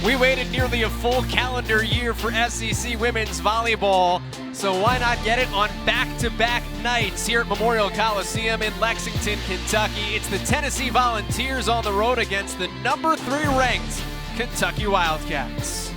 We waited nearly a full calendar year for SEC women's volleyball, so why not get it on back-to-back nights here at Memorial Coliseum in Lexington, Kentucky. It's the Tennessee Volunteers on the road against the number 3 ranked Kentucky Wildcats.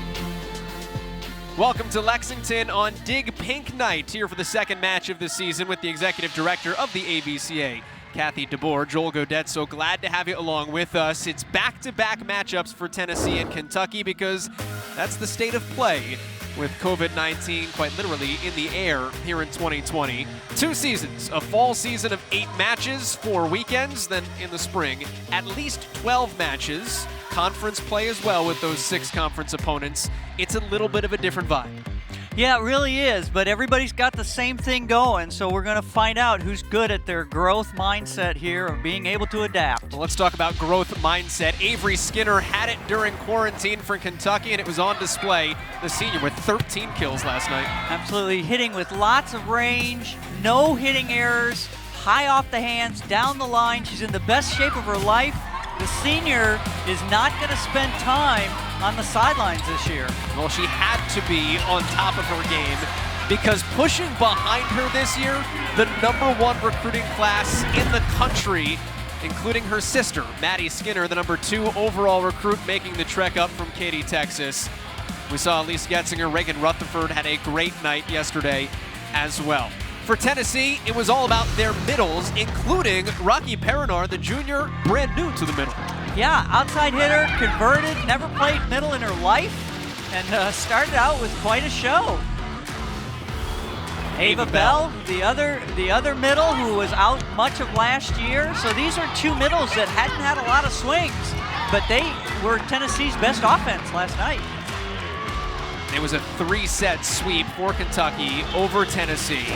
Welcome to Lexington on Dig Pink Night, here for the second match of the season with the executive director of the AVCA, Kathy DeBoer. Joel Godet, so glad to have you along with us. It's back-to-back matchups for Tennessee and Kentucky because that's the state of play with COVID-19 quite literally in the air here in 2020. 2 seasons, a fall season of 8 matches, 4 weekends, then in the spring, at least 12 matches. Conference play as well with those 6 conference opponents. It's a little bit of a different vibe. Yeah, it really is, but everybody's got the same thing going, so we're going to find out who's good at their growth mindset here of being able to adapt. Well, let's talk about growth mindset. Avery Skinner had it during quarantine for Kentucky, and it was on display. The senior with 13 kills last night. Absolutely, hitting with lots of range, no hitting errors, high off the hands, down the line. She's in the best shape of her life. The senior is not going to spend time on the sidelines this year. Well, she had to be on top of her game because pushing behind her this year, the number 1 recruiting class in the country, including her sister, Maddie Skinner, the number 2 overall recruit, making the trek up from Katy, Texas. We saw Elise Getzinger, Reagan Rutherford had a great night yesterday as well. For Tennessee, it was all about their middles, including Rocky Perinar, the junior, brand new to the middle. Yeah, outside hitter, converted, never played middle in her life, and started out with quite a show. Ava Bell, the other middle who was out much of last year. So these are 2 middles that hadn't had a lot of swings, but they were Tennessee's best offense last night. It was a 3-set sweep for Kentucky over Tennessee.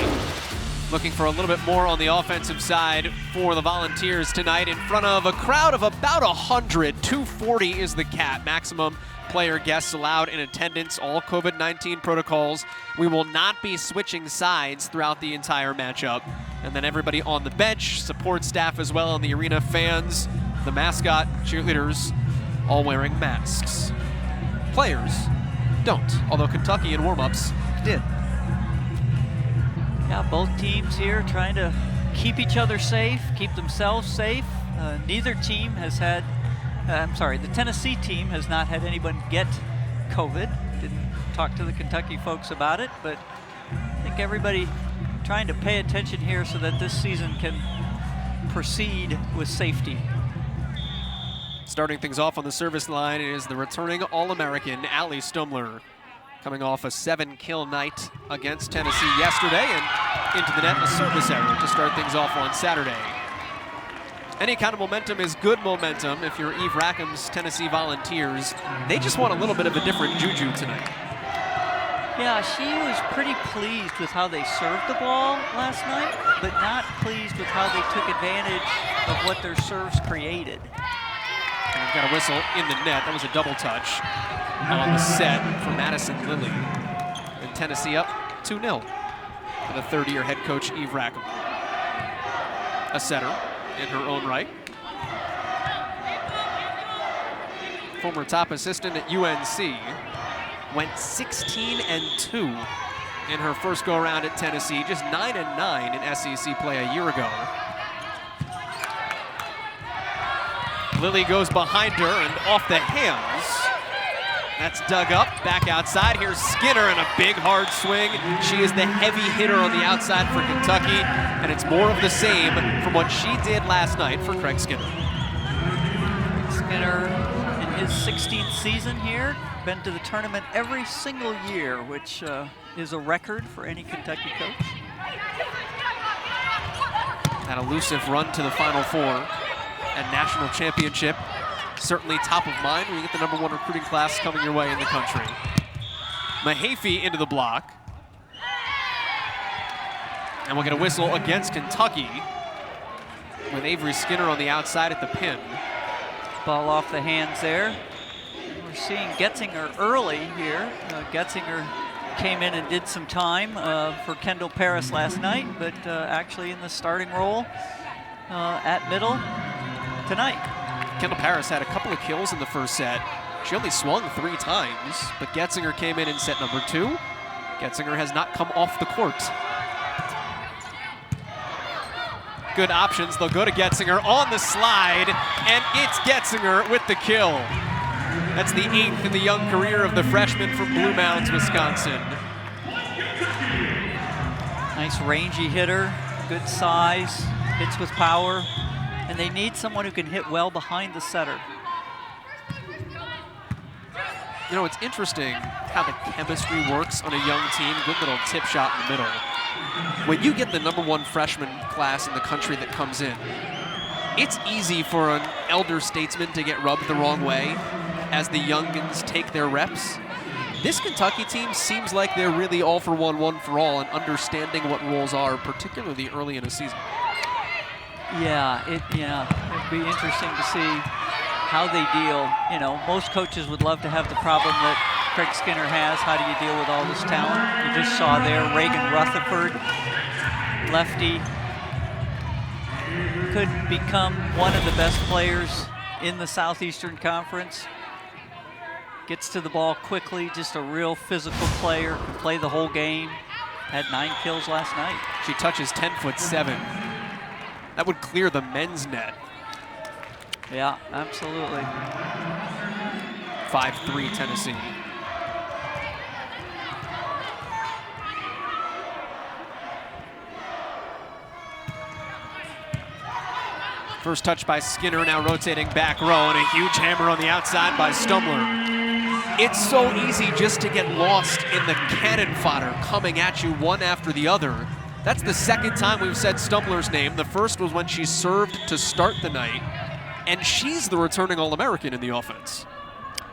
Looking for a little bit more on the offensive side for the Volunteers tonight in front of a crowd of about 100. 240 is the cap. Maximum player guests allowed in attendance, all COVID-19 protocols. We will not be switching sides throughout the entire matchup. And then everybody on the bench, support staff as well in the arena, fans, the mascot, cheerleaders, all wearing masks. Players don't, although Kentucky in warm-ups did. Yeah, both teams here trying to keep each other safe, keep themselves safe. Neither team has had, the Tennessee team has not had anyone get COVID. Didn't talk to the Kentucky folks about it, but I think everybody trying to pay attention here so that this season can proceed with safety. Starting things off on the service line is the returning All-American, Allie Stumler, coming off a 7-kill night against Tennessee yesterday and into the net a service error to start things off on Saturday. Any kind of momentum is good momentum if you're Eve Rackham's Tennessee Volunteers. They just want a little bit of a different juju tonight. Yeah, she was pretty pleased with how they served the ball last night, but not pleased with how they took advantage of what their serves created. And we've got a whistle in the net. That was a double touch on the set for Madison Lilly. And Tennessee up 2-0 for the third-year head coach Eve Rackham. A setter in her own right. Former top assistant at UNC. Went 16-2 in her first go-around at Tennessee. Just 9-9 in SEC play a year ago. Lilly goes behind her and off the hands. That's dug up, back outside. Here's Skinner and a big hard swing. She is the heavy hitter on the outside for Kentucky, and it's more of the same from what she did last night for Craig Skinner. Skinner, in his 16th season here, been to the tournament every single year, which is a record for any Kentucky coach. That elusive run to the Final Four and national championship, certainly top of mind when you get the number 1 recruiting class coming your way in the country. Mahaffey into the block. And we'll get a whistle against Kentucky with Avery Skinner on the outside at the pin. Ball off the hands there. We're seeing Getzinger early here. Getzinger came in and did some time for Kendall Paris last night, but actually in the starting role at middle tonight. Kendall Paris had a couple of kills in the first set She only swung 3 times, but Getzinger came in set number 2. Getzinger has not come off the court. Good options. They'll go to Getzinger on the slide, and it's Getzinger with the kill. That's the 8th in the young career of the freshman from Blue Mounds, Wisconsin. Nice rangy hitter, good size, hits with power, and they need someone who can hit well behind the setter. You know, it's interesting how the chemistry works on a young team. Good little tip shot in the middle. When you get the #1 freshman class in the country that comes in, it's easy for an elder statesman to get rubbed the wrong way as the youngins take their reps. This Kentucky team seems like they're really all for one for all, and understanding what roles are, particularly early in a season. Yeah, it'd be interesting to see how they deal. You know, most coaches would love to have the problem that Craig Skinner has. How do you deal with all this talent? You just saw there Reagan Rutherford, lefty, could become one of the best players in the Southeastern Conference. Gets to the ball quickly, just a real physical player, can play the whole game. Had 9 kills last night. She touches 10'7". That would clear the men's net. Yeah, absolutely. 5-3 Tennessee. First touch by Skinner, now rotating back row, and a huge hammer on the outside by Stumler. It's so easy just to get lost in the cannon fodder coming at you one after the other. That's the second time we've said Stumler's name. The first was when she served to start the night, and she's the returning All-American in the offense.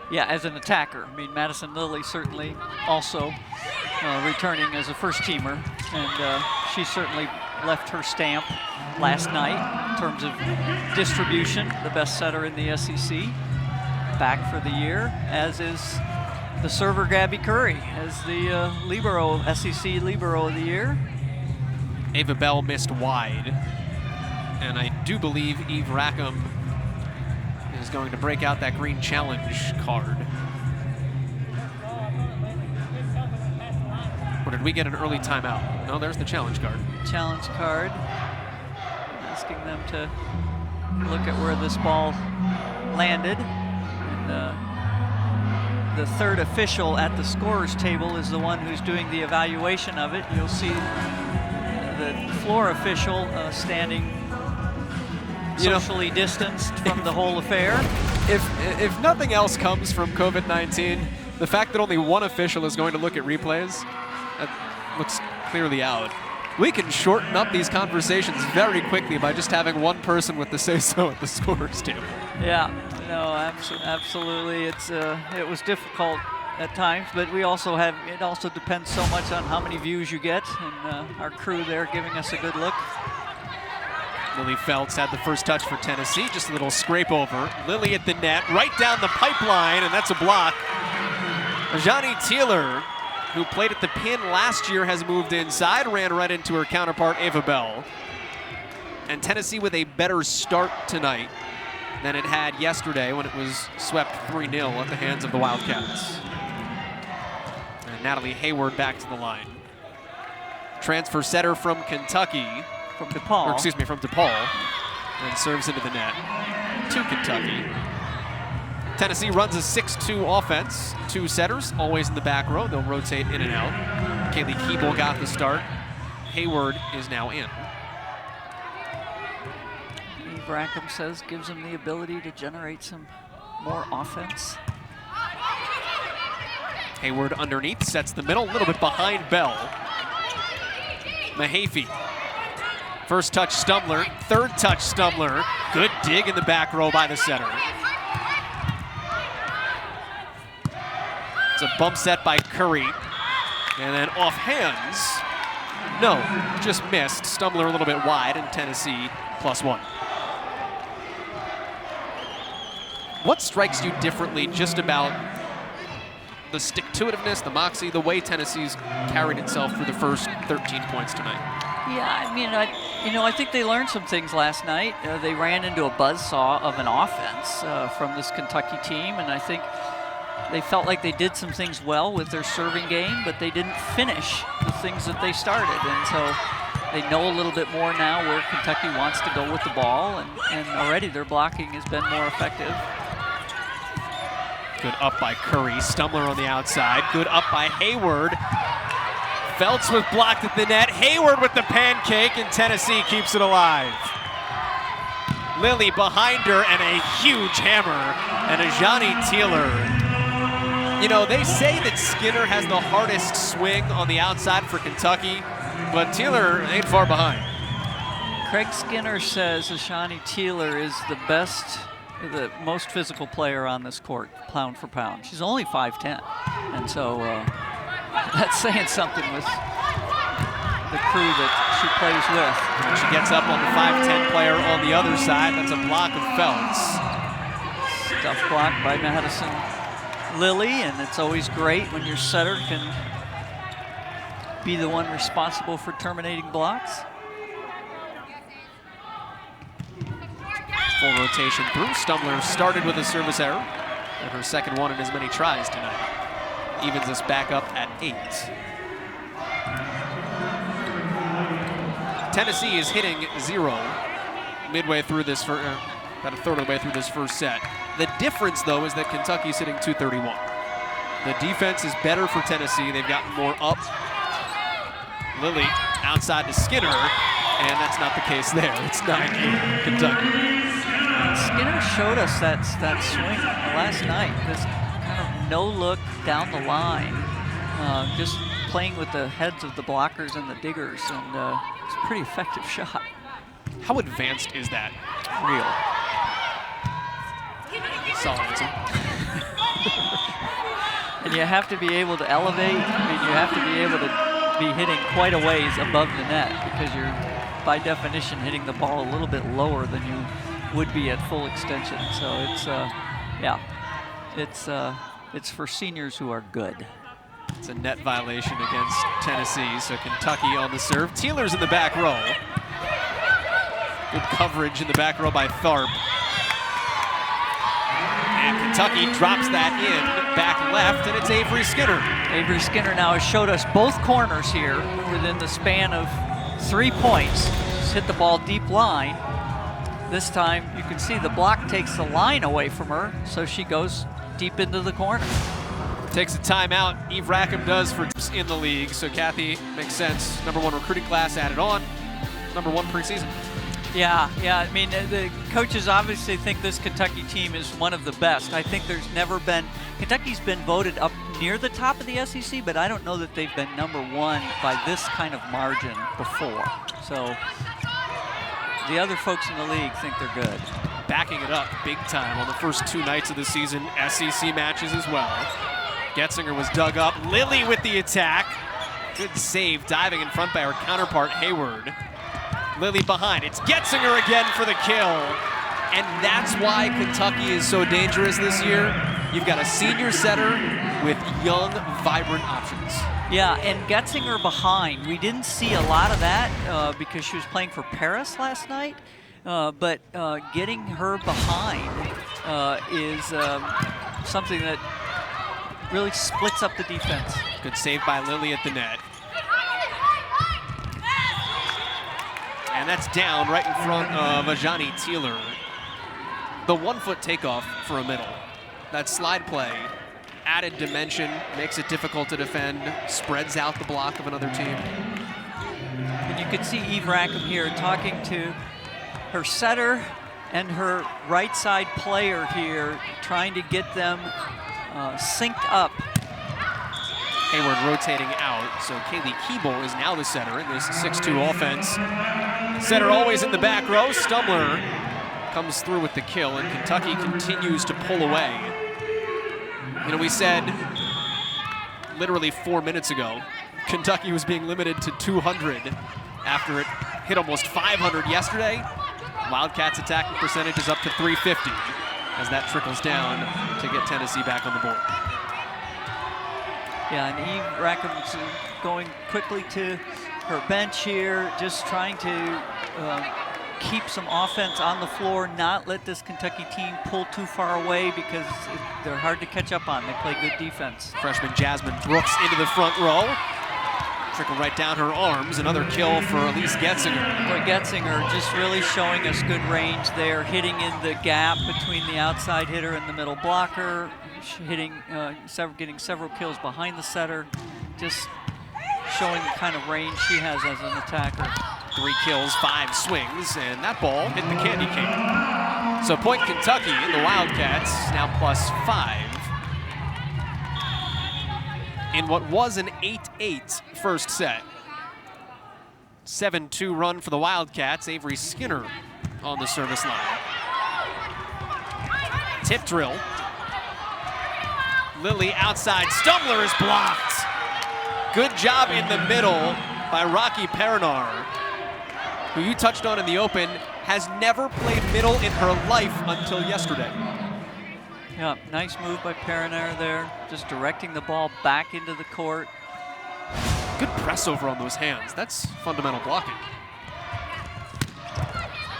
Yeah, as an attacker. I mean, Madison Lilly certainly also returning as a first-teamer, and she certainly left her stamp last night in terms of distribution, the best setter in the SEC, back for the year, as is the server Gabby Curry as the libero, SEC libero of the year. Ava Bell missed wide, and I do believe Eve Rackham is going to break out that green challenge card. Or did we get an early timeout? No, there's the challenge card. Challenge card, asking them to look at where this ball landed. And the third official at the scorer's table is the one who's doing the evaluation of it. You'll see the floor official standing socially distanced from the whole affair. If nothing else comes from COVID-19, the fact that only one official is going to look at replays, that looks clearly out. We can shorten up these conversations very quickly by just having one person with the say-so at the scorer's table. Yeah, no, absolutely. It was difficult at times, but we also have, it also depends so much on how many views you get, and our crew there giving us a good look. Lily Feltz had the first touch for Tennessee, just a little scrape over. Lily at the net, right down the pipeline, and that's a block. Johnny Teeler, who played at the pin last year, has moved inside, ran right into her counterpart, Ava Bell. And Tennessee with a better start tonight than it had yesterday when it was swept 3-0 at the hands of the Wildcats. And Natalie Hayward back to the line. Transfer setter from Kentucky. From DePaul. Or excuse me, from DePaul. And serves into the net to Kentucky. Tennessee runs a 6-2 offense. 2 setters, always in the back row. They'll rotate in and out. Kaylee Keeble got the start. Hayward is now in. Eve Rackham says gives him the ability to generate some more offense. Hayward underneath, sets the middle, a little bit behind Bell. Mahaffey. First touch Stumler, third touch Stumler. Good dig in the back row by the setter. It's a bump set by Curry. And then off hands. No, just missed. Stumler a little bit wide, and Tennessee +1. What strikes you differently just about the stick-to-itiveness, the moxie, the way Tennessee's carried itself through the first 13 points tonight? Yeah, I mean, I think they learned some things last night. They ran into a buzzsaw of an offense from this Kentucky team, and I think they felt like they did some things well with their serving game, but they didn't finish the things that they started. And so they know a little bit more now where Kentucky wants to go with the ball, and already their blocking has been more effective. Good up by Curry. Stumler on the outside. Good up by Hayward. Feltz was blocked at the net. Hayward with the pancake, and Tennessee keeps it alive. Lilly behind her, and a huge hammer. And Ajani Teeler. You know, they say that Skinner has the hardest swing on the outside for Kentucky, but Teeler ain't far behind. Craig Skinner says Ajani Teeler is the most physical player on this court, pound for pound. She's only 5'10", and so that's saying something with the crew that she plays with. When she gets up on the 5'10" player on the other side, that's a block of Feltz. Tough block by Madison Lilly, and it's always great when your setter can be the one responsible for terminating blocks. Full rotation through. Stumler started with a service error, and her second one in as many tries tonight. Evens us back up at 8. Tennessee is hitting 0 midway through this, about a third of the way through this first set. The difference, though, is that Kentucky's hitting 231. The defense is better for Tennessee. They've gotten more up. Lilly outside to Skinner, and that's not the case there. It's 9-8 Kentucky. Skinner showed us that swing last night, this kind of no-look down the line, just playing with the heads of the blockers and the diggers, and it's a pretty effective shot. How advanced is that? Real. Solid answer. And you have to be able to elevate. I mean, you have to be able to be hitting quite a ways above the net, because you're, by definition, hitting the ball a little bit lower than you would be at full extension. So it's, yeah, it's for seniors who are good. It's a net violation against Tennessee, so Kentucky on the serve. Teeler's in the back row. Good coverage in the back row by Tharp. And Kentucky drops that in, back left, and it's Avery Skinner. Avery Skinner now has showed us both corners here within the span of 3 points. She's hit the ball deep line. This time you can see the block takes the line away from her, so she goes deep into the corner. Takes a timeout. Eve Rackham does for in the league, so Kathy, makes sense. #1 recruiting class added on. #1 preseason. Yeah. I mean, the coaches obviously think this Kentucky team is one of the best. I think there's never been, Kentucky's been voted up near the top of the SEC, but I don't know that they've been #1 by this kind of margin before. So the other folks in the league think they're good. Backing it up big time on the first 2 nights of the season, SEC matches as well. Getzinger was dug up. Lilly with the attack. Good save, diving in front by her counterpart, Hayward. Lilly behind. It's Getzinger again for the kill. And that's why Kentucky is so dangerous this year. You've got a senior setter with young, vibrant options. Yeah, and Getzinger behind. We didn't see a lot of that because she was playing for Paris last night. But getting her behind is something that really splits up the defense. Good save by Lilly at the net. And that's down right in front of Ajani Teeler. The 1-foot takeoff for a middle. That slide play, added dimension, makes it difficult to defend, spreads out the block of another team. And you could see Eve Rackham here talking to her setter and her right side player here, trying to get them synced up. Hayward rotating out, so Kaylee Keeble is now the setter in this 6-2 offense. Setter always in the back row. Stumler comes through with the kill, and Kentucky continues to pull away. You know, we said literally 4 minutes ago, Kentucky was being limited to 200 after it hit almost 500 yesterday. Wildcats' attacking percentage is up to 350 as that trickles down to get Tennessee back on the board. Yeah, and Eve Rackham's going quickly to her bench here, just trying to keep some offense on the floor, not let this Kentucky team pull too far away because they're hard to catch up on. They play good defense. Freshman Jasmine Brooks into the front row. Trickle right down her arms. Another kill for Elise Getzinger. Boy, Getzinger just really showing us good range there, hitting in the gap between the outside hitter and the middle blocker, hitting, getting several kills behind the setter, just showing the kind of range she has as an attacker. 3 kills, 5 swings, and that ball hit the candy cane. So point Kentucky in the Wildcats, now +5. In what was an 8-8 first set. 7-2 run for the Wildcats. Avery Skinner on the service line. Tip drill. Lily outside. Stumbler is blocked. Good job in the middle by Rocky Perinar, who you touched on in the open, has never played middle in her life until yesterday. Yeah, nice move by Perinar there, just directing the ball back into the court. Good press over on those hands. That's fundamental blocking.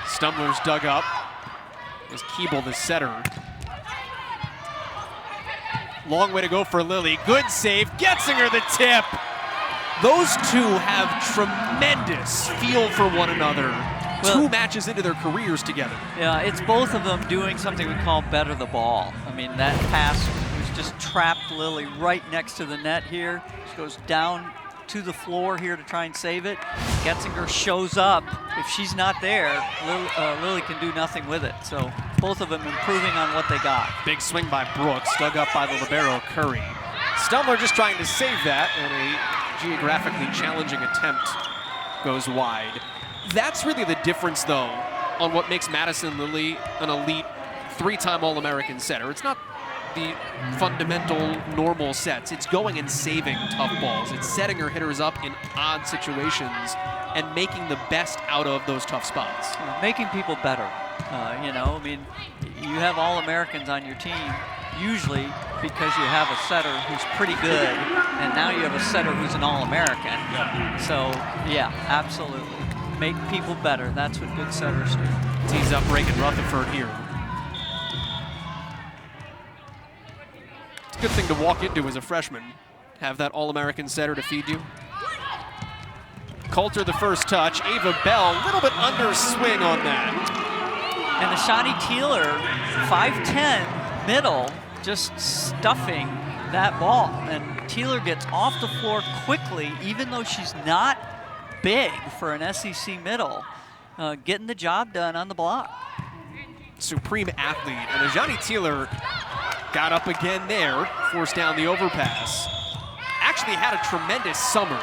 Stumbler's dug up. As Keeble, the setter. Long way to go for Lily. Good save. Getzinger the tip. Those two have tremendous feel for one another. Well, 2 matches into their careers together. Yeah, it's both of them doing something we call better the ball. I mean, that pass was just trapped Lily right next to the net here. She goes down to the floor here to try and save it. Getzinger shows up. If she's not there, Lily can do nothing with it. So both of them improving on what they got. Big swing by Brooks, dug up by the libero Curry. Stumbler just trying to save that, and a geographically challenging attempt goes wide. That's really the difference, though, on what makes Madison Lily an elite 3-time All-American setter. It's not the fundamental normal sets. It's going and saving tough balls. It's setting her hitters up in odd situations and making the best out of those tough spots. Making people better. You know, I mean, you have All-Americans on your team, usually because you have a setter who's pretty good, and now you have a setter who's an All-American. So, yeah, absolutely. Make people better. That's what good setters do. Tees up Reagan Rutherford here. It's a good thing to walk into as a freshman. Have that All-American setter to feed you. Coulter the first touch. Ava Bell, a little bit under swing on that. And Ashani Teeler, 5'10", middle, just stuffing that ball. And Teeler gets off the floor quickly, even though she's not big for an SEC middle, getting the job done on the block. Supreme athlete, and Ajani Teeler got up again there, forced down the overpass. Actually had a tremendous summer.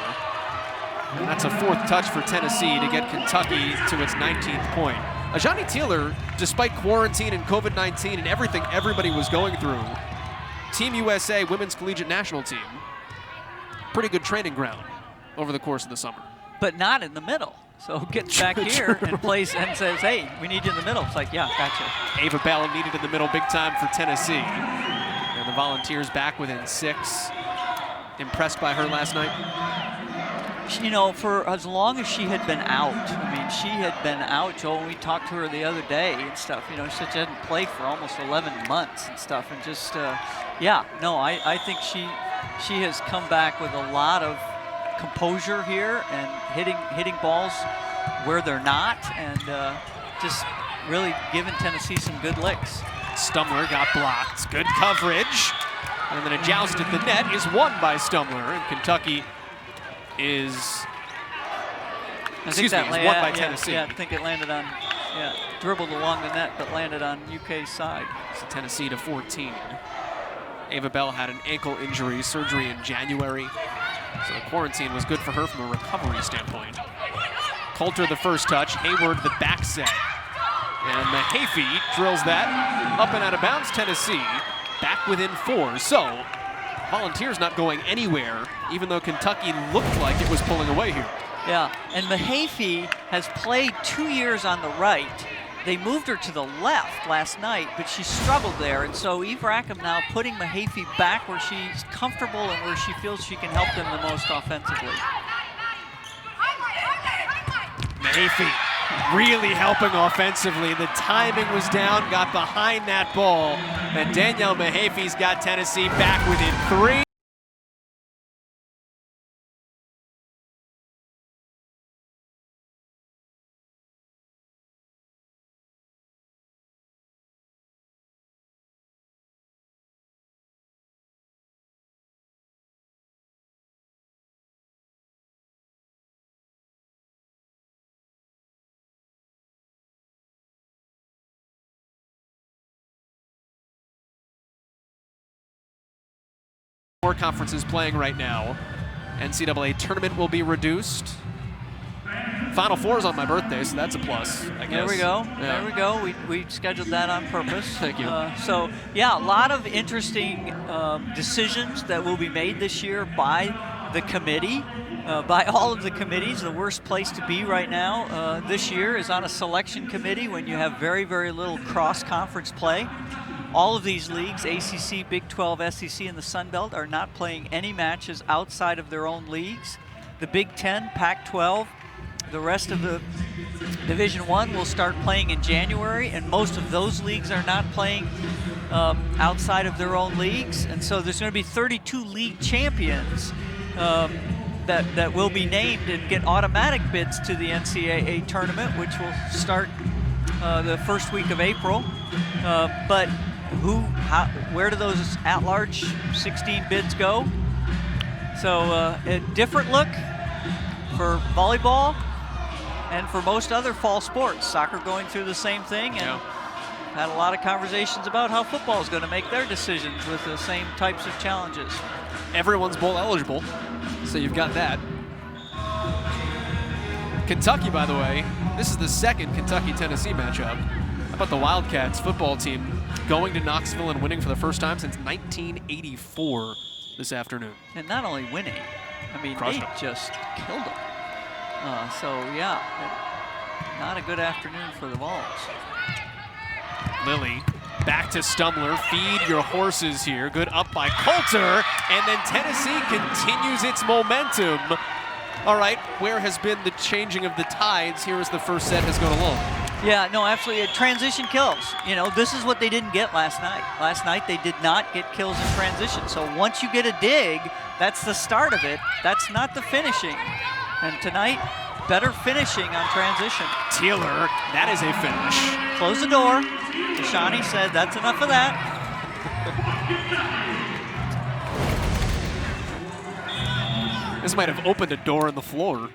And that's a 4th touch for Tennessee to get Kentucky to its 19th point. Ajani Teeler, despite quarantine and COVID-19 and everything everybody was going through, Team USA Women's Collegiate National Team, pretty good training ground over the course of the summer. But not in the middle. So gets back here and plays and says, hey, we need you in the middle. It's like, yeah, gotcha. Ava Bell needed in the middle big time for Tennessee. And the Volunteers back within 6. Impressed by her last night? You know, for as long as she had been out, I mean, she had been out, Joel, when we talked to her the other day and stuff, you know, she hadn't played for almost 11 months and stuff. And just, yeah, no, I think she has come back with a lot of composure here and hitting balls where they're not, and just really giving Tennessee some good licks. Stumbler got blocked. Good coverage. And then a joust at the net is won by Stumbler, and Kentucky is won by Tennessee. Yeah, I think it landed on, dribbled along the net, but landed on UK's side. So Tennessee to 14. Ava Bell had an ankle injury, surgery in January. So the quarantine was good for her from a recovery standpoint. Coulter the first touch, Hayward the back set. And Mahaffey drills that up and out of bounds. Tennessee back within 4. So Volunteers not going anywhere, even though Kentucky looked like it was pulling away here. Yeah, and Mahaffey has played 2 years on the right. They moved her to the left last night, but she struggled there. And so Eve Rackham now putting Mahaffey back where she's comfortable and where she feels she can help them the most offensively. Mahaffey really helping offensively. The timing was down, got behind that ball, and Danielle Mahafy's got Tennessee back within 3. More conferences playing right now. NCAA tournament will be reduced. Final Four is on my birthday, so that's a plus, I guess. There we go. Yeah. There we go. We scheduled that on purpose. Thank you. So, yeah, a lot of interesting decisions that will be made this year by the committee, by all of the committees. The worst place to be right now this year is on a selection committee when you have very, very little cross-conference play. All of these leagues, ACC, Big 12, SEC, and the Sun Belt, are not playing any matches outside of their own leagues. The Big 10, Pac-12, the rest of the Division I will start playing in January, and most of those leagues are not playing outside of their own leagues. And so there's going to be 32 league champions that will be named and get automatic bids to the NCAA tournament, which will start the first week of April. But where do those at-large 16 bids go? So a different look for volleyball and for most other fall sports. Soccer going through the same thing, and had a lot of conversations about how football is going to make their decisions with the same types of challenges. Everyone's bowl eligible, so you've got that. Kentucky, by the way, this is the second Kentucky-Tennessee matchup. How about the Wildcats football team going to Knoxville and winning for the first time since 1984 this afternoon? And not only winning, I mean, they just killed them. So, yeah, not a good afternoon for the Vols. Lilly back to Stumler. Feed your horses here. Good up by Coulter. And then Tennessee continues its momentum. All right, where has been the changing of the tides here as the first set has gone along? Yeah, no, absolutely. Transition kills. You know, this is what they didn't get last night. Last night they did not get kills in transition. So once you get a dig, that's the start of it. That's not the finishing. And tonight, better finishing on transition. Taylor, that is a finish. Close the door. Shani said that's enough of that. This might have opened a door in the floor.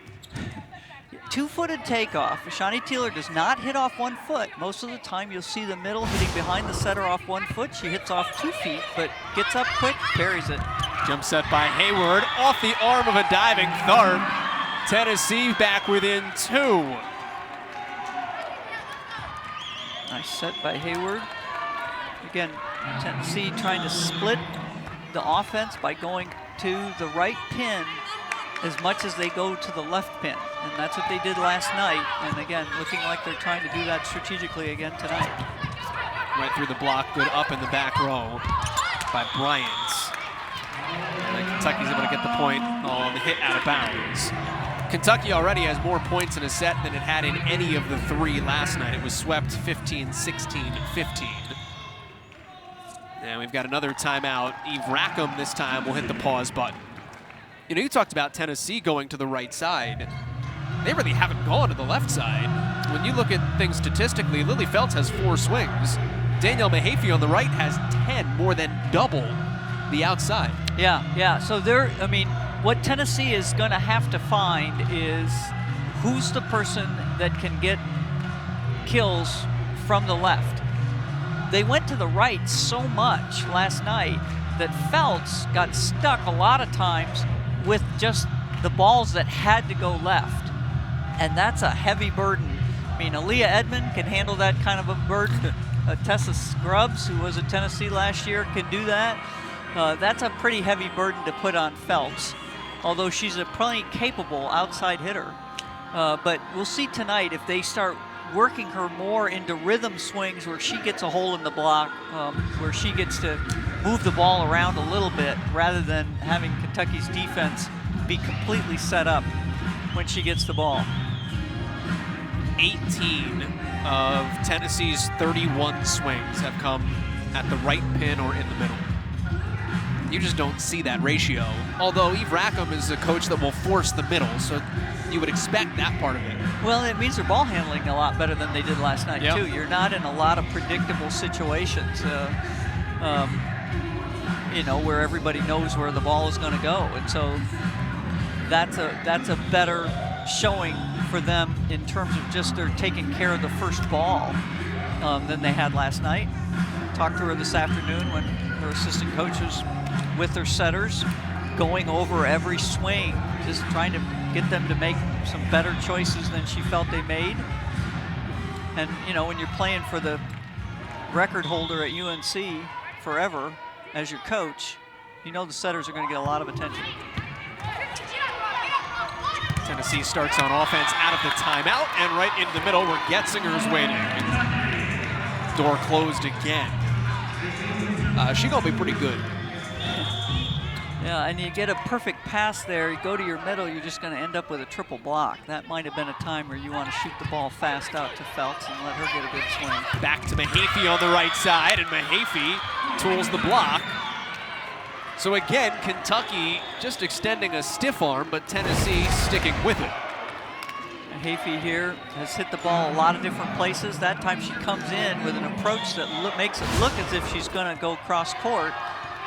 Two-footed takeoff. Shani Taylor does not hit off 1 foot. Most of the time you'll see the middle hitting behind the setter off 1 foot. She hits off 2 feet, but gets up quick, parries it. Jump set by Hayward off the arm of a diving Tharp. Tennessee back within 2. Nice set by Hayward. Again, Tennessee trying to split the offense by going to the right pin as much as they go to the left pin. And that's what they did last night. And again, looking like they're trying to do that strategically again tonight. Right through the block, good up in the back row by Bryant. And Kentucky's able to get the point on the hit out of bounds. Kentucky already has more points in a set than it had in any of the 3 last night. It was swept 15-16, 15. And we've got another timeout. Eve Rackham this time will hit the pause button. You know, you talked about Tennessee going to the right side. They really haven't gone to the left side. When you look at things statistically, Lily Feltz has 4 swings. Danielle Mahafy on the right has 10, more than double the outside. Yeah. So I mean, what Tennessee is going to have to find is who's the person that can get kills from the left. They went to the right so much last night that Feltz got stuck a lot of times with just the balls that had to go left. And that's a heavy burden. I mean, Aaliyah Edmond can handle that kind of a burden. Tessa Scruggs, who was at Tennessee last year, can do that. That's a pretty heavy burden to put on Feltz, although she's a pretty capable outside hitter. But we'll see tonight if they start working her more into rhythm swings where she gets a hole in the block, where she gets to move the ball around a little bit rather than having Kentucky's defense be completely set up when she gets the ball. 18 of Tennessee's 31 swings have come at the right pin or in the middle. You just don't see that ratio. Although Eve Rackham is a coach that will force the middle, so you would expect that part of it. Well, it means they're ball handling a lot better than they did last night, too. You're not in a lot of predictable situations, you know, where everybody knows where the ball is going to go. And so that's a better showing for them in terms of just they're taking care of the first ball than they had last night. Talked to her this afternoon when her assistant coach was with their setters, going over every swing, just trying to get them to make some better choices than she felt they made. And, you know, when you're playing for the record holder at UNC forever as your coach, you know the setters are going to get a lot of attention. Tennessee starts on offense out of the timeout and right into the middle where Getzinger's waiting. Door closed again. She's going to be pretty good. Yeah, and you get a perfect pass there, you go to your middle, you're just going to end up with a triple block. That might have been a time where you want to shoot the ball fast out to Feltz and let her get a good swing. Back to Mahaffey on the right side, and Mahaffey tools the block. So again, Kentucky just extending a stiff arm, but Tennessee sticking with it. Mahaffey here has hit the ball a lot of different places. That time she comes in with an approach that makes it look as if she's going to go cross court,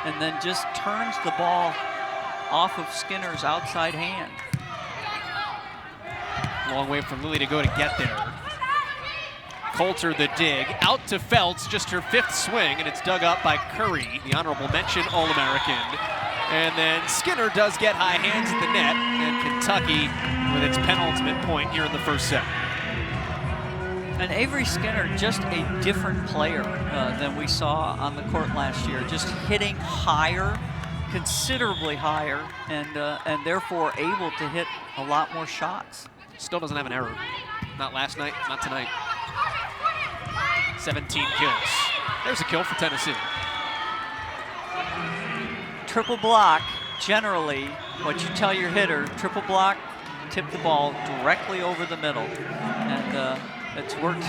and then just turns the ball off of Skinner's outside hand. Long way for Lilly to go to get there. Coulter the dig, out to Feltz, just her 5th swing, and it's dug up by Curry, the honorable mention All-American. And then Skinner does get high hands at the net, and Kentucky with its penultimate point here in the first set. And Avery Skinner, just a different player than we saw on the court last year, just hitting higher, considerably higher, and therefore able to hit a lot more shots. Still doesn't have an error. Not last night, not tonight. 17 kills. There's a kill for Tennessee. Triple block, generally, what you tell your hitter, triple block, tip the ball directly over the middle. And it's worked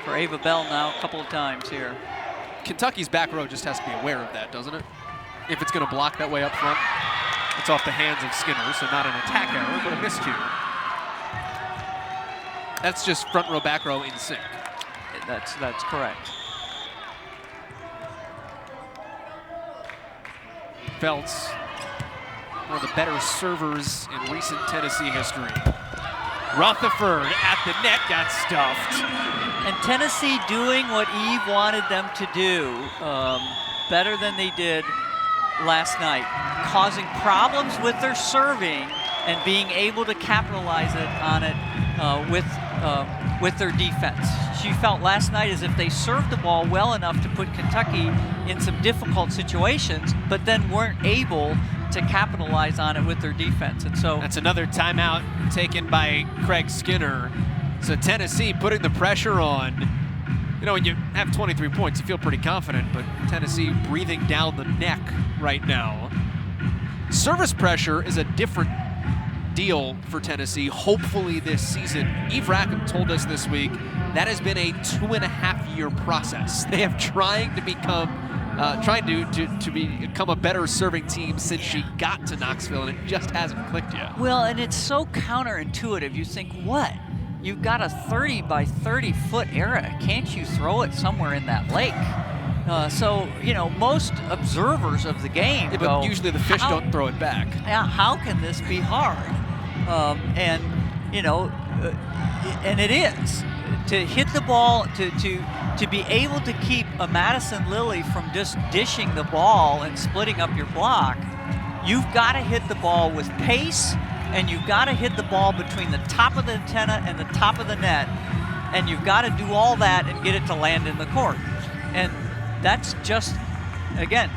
for Ava Bell now a couple of times here. Kentucky's back row just has to be aware of that, doesn't it? If it's going to block that way up front. It's off the hands of Skinner, so not an attack error, but a miscue. That's just front row, back row in sync. That's correct. Feltz, one of the better servers in recent Tennessee history. Rutherford at the net got stuffed. And Tennessee doing what Eve wanted them to do better than they did last night, causing problems with their serving and being able to capitalize on it with their defense. She felt last night as if they served the ball well enough to put Kentucky in some difficult situations, but then weren't able to capitalize on it with their defense. And so that's another timeout taken by Craig Skinner. So Tennessee putting the pressure on. You know, when you have 23 points, you feel pretty confident, but Tennessee breathing down the neck right now. Service pressure is a different deal for Tennessee, hopefully this season. Eve Rackham told us this week that has been a 2.5-year process. They have trying to become a better serving team since she got to Knoxville, and it just hasn't clicked yet. Well, and it's so counterintuitive. You think, what? You've got a 30 by 30 foot area. Can't you throw it somewhere in that lake? So, you know, most observers of the game go, but usually the fish don't throw it back. Yeah, how can this be hard? And, you know, and it is. To hit the ball, to be able to keep a Madison Lilly from just dishing the ball and splitting up your block, you've got to hit the ball with pace, and you've got to hit the ball between the top of the antenna and the top of the net, and you've got to do all that and get it to land in the court. And that's just, again,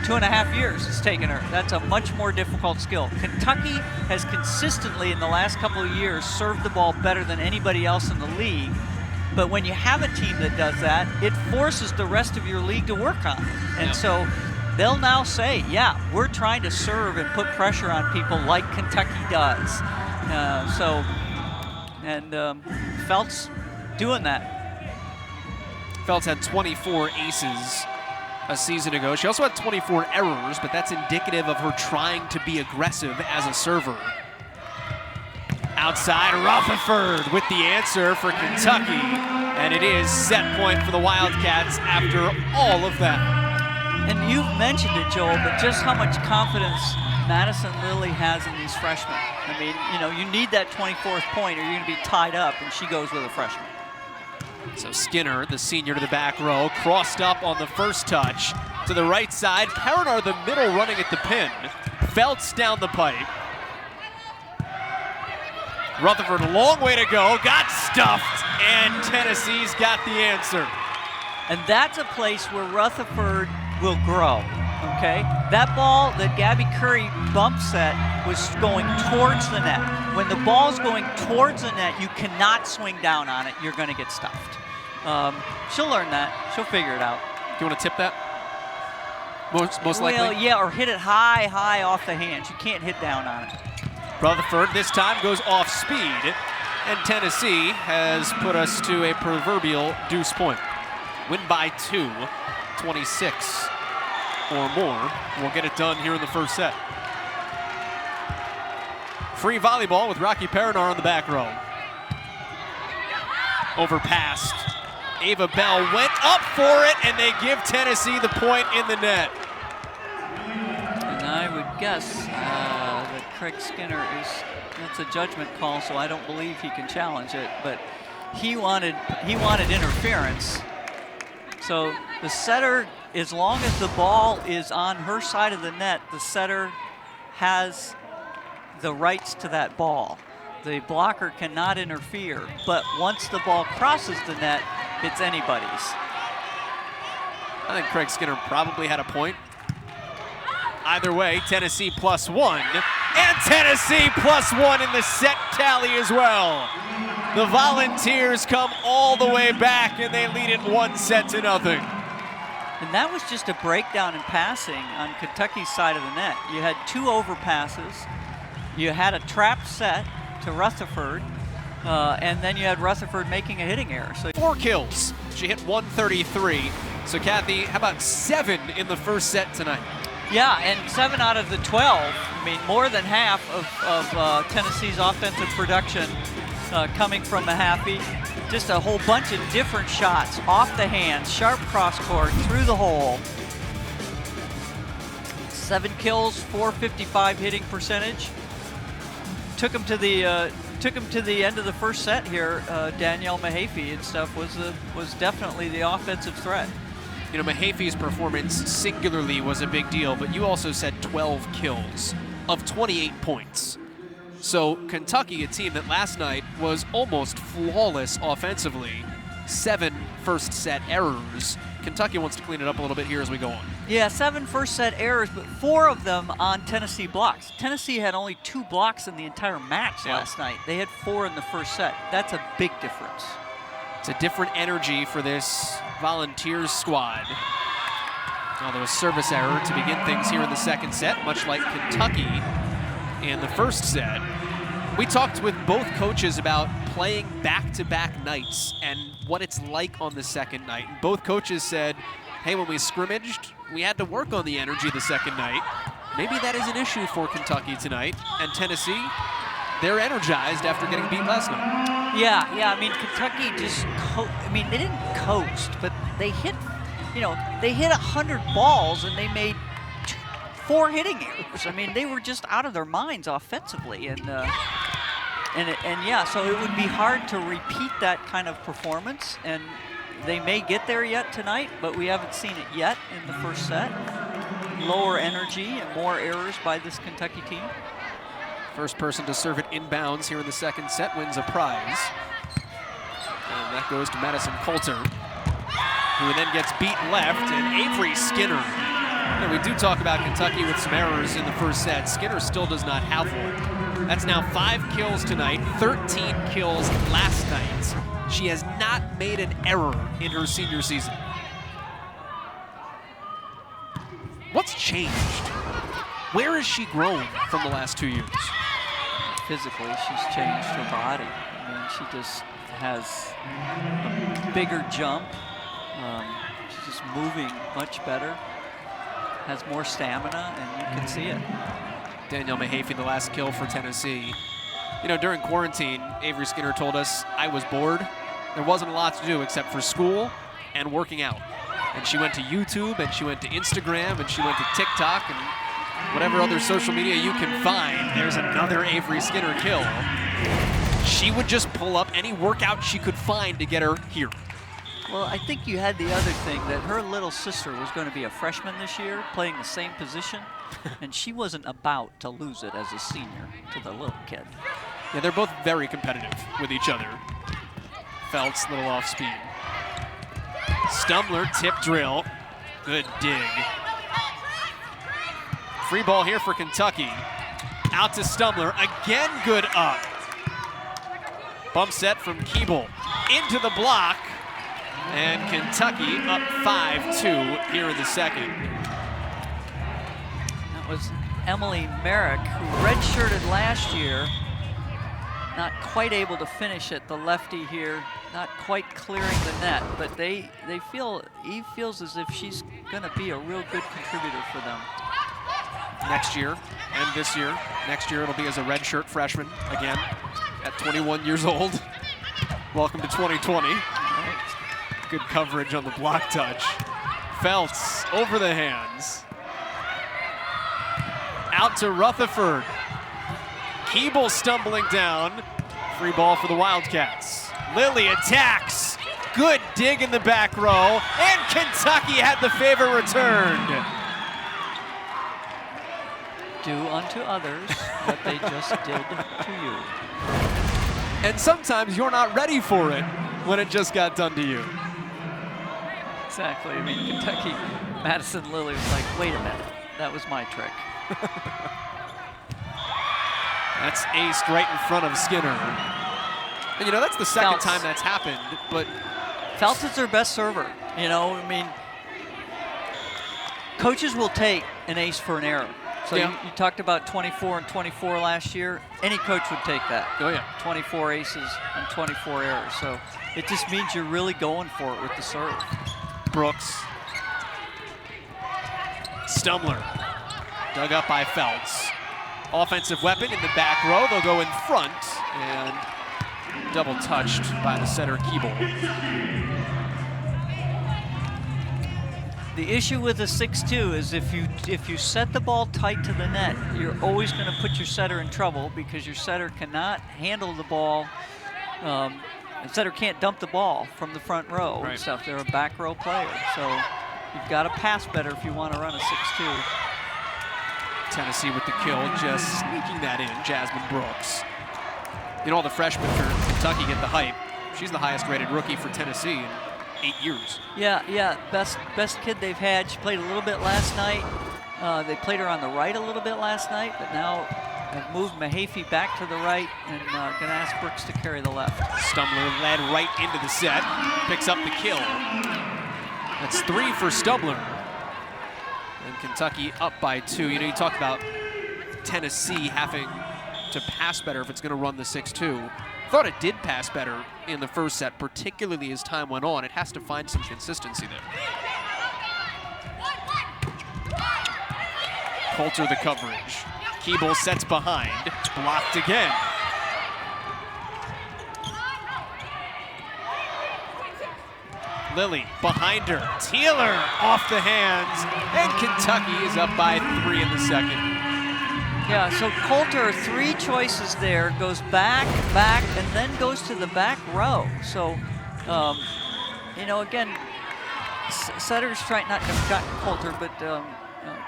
2.5 years it's taken her. That's a much more difficult skill. Kentucky has consistently in the last couple of years served the ball better than anybody else in the league. But when you have a team that does that, it forces the rest of your league to work on it. And so they'll now say, yeah, we're trying to serve and put pressure on people like Kentucky does. Feltz doing that. Feltz had 24 aces a season ago. She also had 24 errors, but that's indicative of her trying to be aggressive as a server. Outside, Rutherford with the answer for Kentucky, and it is set point for the Wildcats after all of that. And you've mentioned it, Joel, but just how much confidence Madison Lilly has in these freshmen. I mean, you know, you need that 24th point or you're gonna be tied up, and she goes with a freshman. So Skinner, the senior, to the back row, crossed up on the first touch. To the right side, Perinar the middle running at the pin. Feltz down the pipe. Rutherford, a long way to go, got stuffed, and Tennessee's got the answer. And that's a place where Rutherford will grow, okay? That ball that Gabby Curry bump set was going towards the net. When the ball's going towards the net, you cannot swing down on it. You're gonna get stuffed. She'll learn that. She'll figure it out. Do you want to tip that? Most likely? Well, yeah, or hit it high, high off the hands. You can't hit down on it. Rutherford this time goes off speed, and Tennessee has put us to a proverbial deuce point. Win by 2, 26 or more. We'll get it done here in the first set. Free volleyball with Rocky Perinar on the back row. Overpassed. Ava Bell went up for it, and they give Tennessee the point in the net. And I would guess that Craig Skinner that's a judgment call, so I don't believe he can challenge it, but he wanted interference. So the setter, as long as the ball is on her side of the net, the setter has the rights to that ball. The blocker cannot interfere, but once the ball crosses the net, it's anybody's. I think Craig Skinner probably had a point. Either way, Tennessee +1, and Tennessee +1 in the set tally as well. The Volunteers come all the way back, and they lead it 1-0. And that was just a breakdown in passing on Kentucky's side of the net. You had 2 overpasses. You had a trap set to Rutherford, and then you had Rutherford making a hitting error. So 4 kills. She hit 133. So Kathy, how about 7 in the first set tonight? Yeah, and 7 out of the 12. I mean, more than half of Tennessee's offensive production coming from Mahaffey. Just a whole bunch of different shots off the hands, sharp cross court, through the hole. 7 kills, .455 hitting percentage. Took him to the end of the first set here. Danielle Mahaffey and stuff was definitely the offensive threat. You know, Mahaffey's performance singularly was a big deal, but you also said 12 kills of 28 points. So Kentucky, a team that last night was almost flawless offensively, 7 first set errors. Kentucky wants to clean it up a little bit here as we go on. Yeah, 7 first set errors, but 4 of them on Tennessee blocks. Tennessee had only 2 blocks in the entire match last night. They had 4 in the first set. That's a big difference. It's a different energy for this Volunteers squad. Although a service error to begin things here in the second set, much like Kentucky in the first set. We talked with both coaches about playing back-to-back nights and what it's like on the second night. And both coaches said, hey, when we scrimmaged, we had to work on the energy the second night. Maybe that is an issue for Kentucky tonight. And Tennessee, they're energized after getting beat last night. Yeah, I mean, Kentucky just, they didn't coast, but they hit, they hit 100 balls and they made 4 hitting errors. I mean, they were just out of their minds offensively. And yeah, so it would be hard to repeat that kind of performance. And they may get there yet tonight, but we haven't seen it yet in the first set. Lower energy and more errors by this Kentucky team. First person to serve it inbounds here in the second set wins a prize. And that goes to Madison Coulter, who then gets beaten left, and Avery Skinner. And we do talk about Kentucky with some errors in the first set. Skinner still does not have one. That's now 5 kills tonight, 13 kills last night. She has not made an error in her senior season. What's changed? Where has she grown from the last 2 years? Physically, she's changed her body. I mean, she just has a bigger jump. She's just moving much better, has more stamina, and you can see it. Danielle Mahaffey, the last kill for Tennessee. You know, during quarantine, Avery Skinner told us, I was bored. There wasn't a lot to do except for school and working out. And she went to YouTube, and she went to Instagram, and she went to TikTok, and whatever other social media you can find. There's another Avery Skinner kill. She would just pull up any workout she could find to get her here. Well, I think you had the other thing, that her little sister was going to be a freshman this year, playing the same position, and she wasn't about to lose it as a senior to the little kid. Yeah, they're both very competitive with each other. Feltz, little off speed. Stumbler, tip drill. Good dig. Free ball here for Kentucky. Out to Stumbler, again good up. Bump set from Keeble into the block. And Kentucky up 5-2 here in the second. That was Emily Merrick, who redshirted last year. Not quite able to finish it, the lefty here, not quite clearing the net, but Eve feels as if she's gonna be a real good contributor for them. Next year and this year. Next year it'll be as a redshirt freshman again at 21 years old. Welcome to 2020. Good coverage on the block touch. Feltz over the hands. Out to Rutherford. Keeble stumbling down. Free ball for the Wildcats. Lilly attacks. Good dig in the back row. And Kentucky had the favor returned. Do unto others what they just did to you. And sometimes you're not ready for it when it just got done to you. Exactly. I mean, Kentucky, Madison Lilly was like, wait a minute, that was my trick. That's aced right in front of Skinner. And you know, that's the second time that's happened, but... Feltz is their best server. You know, I mean, coaches will take an ace for an error. So yeah. you talked about 24 and 24 last year. Any coach would take that. Oh yeah. 24 aces and 24 errors. So it just means you're really going for it with the serve. Brooks. Stumbler. Dug up by Feltz. Offensive weapon in the back row. They'll go in front and double touched by the setter Keeble. The issue with a 6-2 is if you set the ball tight to the net, you're always going to put your setter in trouble because your setter cannot handle the ball. The setter can't dump the ball from the front row and stuff. They're a back row player, so you've got to pass better if you want to run a 6-2. Tennessee with the kill, just sneaking that in, Jasmine Brooks. You know, all the freshmen for Kentucky get the hype. She's the highest rated rookie for Tennessee in 8 years. Yeah, best kid they've had. She played a little bit last night. They played her on the right a little bit last night, but now have moved Mahaffey back to the right and gonna ask Brooks to carry the left. Stumbler led right into the set, picks up the kill. That's 3 for Stumbler. And Kentucky up by 2. You know, you talked about Tennessee having to pass better if it's gonna run the 6-2. Thought it did pass better in the first set, particularly as time went on. It has to find some consistency there. Coulter the coverage. Keeble sets behind, blocked again. Lilly behind her, Teeler off the hands, and Kentucky is up by 3 in the second. Yeah, so Coulter, 3 choices there, goes back, and then goes to the back row. So, you know, again, setters trying, not Coulter, but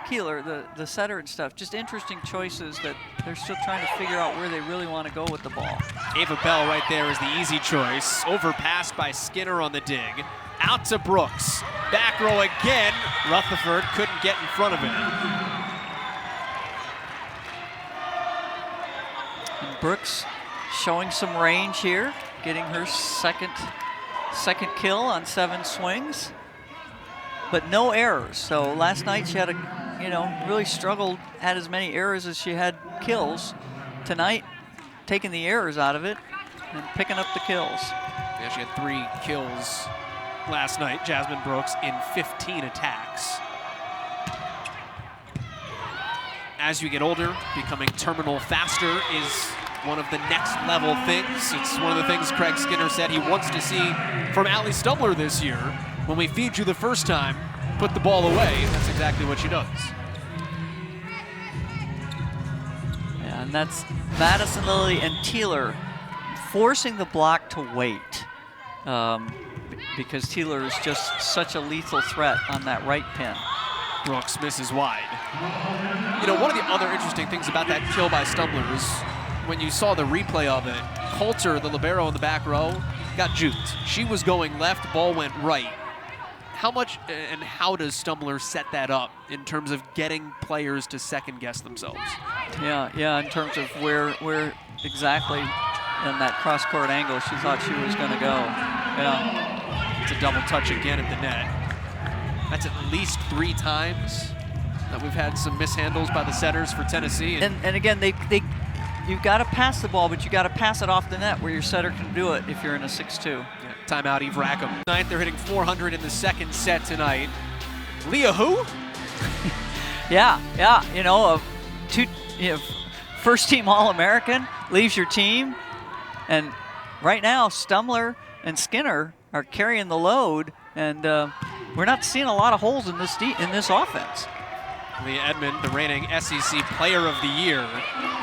Keeler, the setter and stuff, just interesting choices that they're still trying to figure out where they really want to go with the ball. Ava Bell right there is the easy choice. Overpassed by Skinner on the dig. Out to Brooks. Back row again. Rutherford couldn't get in front of it. And Brooks showing some range here, getting her second kill on 7 swings, but no errors. So last night she had really struggled, had as many errors as she had kills. Tonight, taking the errors out of it and picking up the kills. Yeah, she had 3 kills last night, Jasmine Brooks, in 15 attacks. As you get older, becoming terminal faster is one of the next level things. It's one of the things Craig Skinner said he wants to see from Allie Stumbler this year. When we feed you the first time, put the ball away. That's exactly what she does. Yeah, and that's Madison Lilly and Teeler forcing the block to wait, because Teeler is just such a lethal threat on that right pin. Brooks misses wide. You know, one of the other interesting things about that kill by Stumbler is when you saw the replay of it, Coulter, the libero in the back row, got juked. She was going left, ball went right. How much and how does Stumbler set that up in terms of getting players to second guess themselves? Yeah, in terms of where exactly in that cross-court angle she thought she was going to go. Yeah. It's a double touch again at the net. That's at least 3 times that we've had some mishandles by the setters for Tennessee. And again, you've got to pass the ball, but you got to pass it off the net where your setter can do it if you're in a 6-2. Yeah, timeout, Eve Rackham. Ninth, they're hitting 400 in the second set tonight. Leah who? yeah, you know, first team All-American, leaves your team. And right now, Stumbler and Skinner are carrying the load, and we're not seeing a lot of holes in this offense. Leah Edmond, the reigning SEC Player of the Year.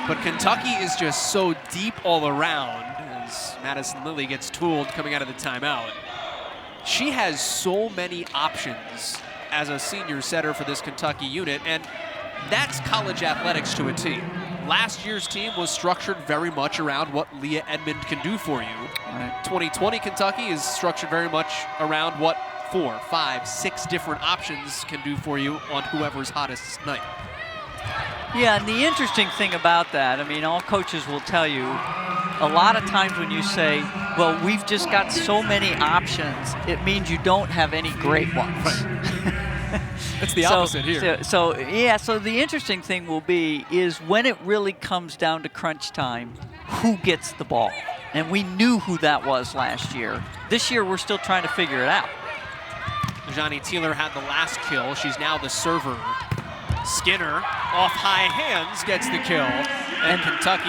But Kentucky is just so deep all around as Madison Lilly gets tooled coming out of the timeout. She has so many options as a senior setter for this Kentucky unit, and that's college athletics to a T. Last year's team was structured very much around what Leah Edmond can do for you. Right. 2020 Kentucky is structured very much around what 4, 5, 6 different options can do for you on whoever's hottest night. Yeah, and the interesting thing about that, I mean, all coaches will tell you, a lot of times when you say, well, we've just got so many options, it means you don't have any great ones. Right. It's the opposite here. So the interesting thing will be is when it really comes down to crunch time, who gets the ball? And we knew who that was last year. This year, we're still trying to figure it out. Johnny Teeler had the last kill. She's now the server. Skinner, off high hands, gets the kill. And Kentucky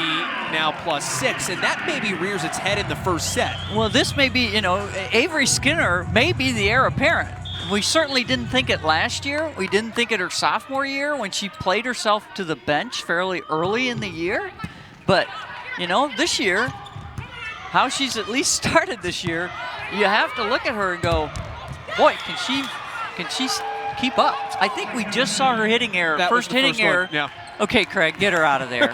now +6, and that maybe rears its head in the first set. Well, this may be, you know, Avery Skinner may be the heir apparent. We certainly didn't think it last year. We didn't think it her sophomore year when she played herself to the bench fairly early in the year. But, you know, this year, how she's at least started this year, you have to look at her and go, boy, can she keep up? I think we just saw her hitting error. First hitting error. Yeah. Okay, Craig, get her out of there.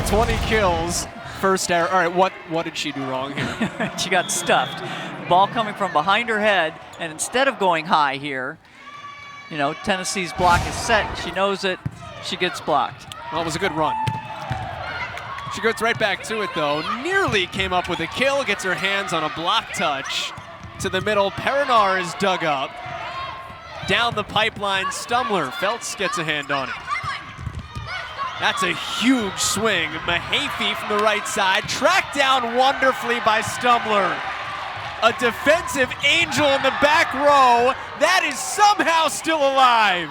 20 kills, first error. All right, what did she do wrong here? She got stuffed. Ball coming from behind her head, and instead of going high here, you know, Tennessee's block is set. She knows it. She gets blocked. Well, it was a good run. She goes right back to it, though. Nearly came up with a kill, gets her hands on a block touch. To the middle, Perinar is dug up. Down the pipeline, Stumbler. Feltz gets a hand on it. That's a huge swing. Mahaffey from the right side, tracked down wonderfully by Stumbler. A defensive angel in the back row. That is somehow still alive.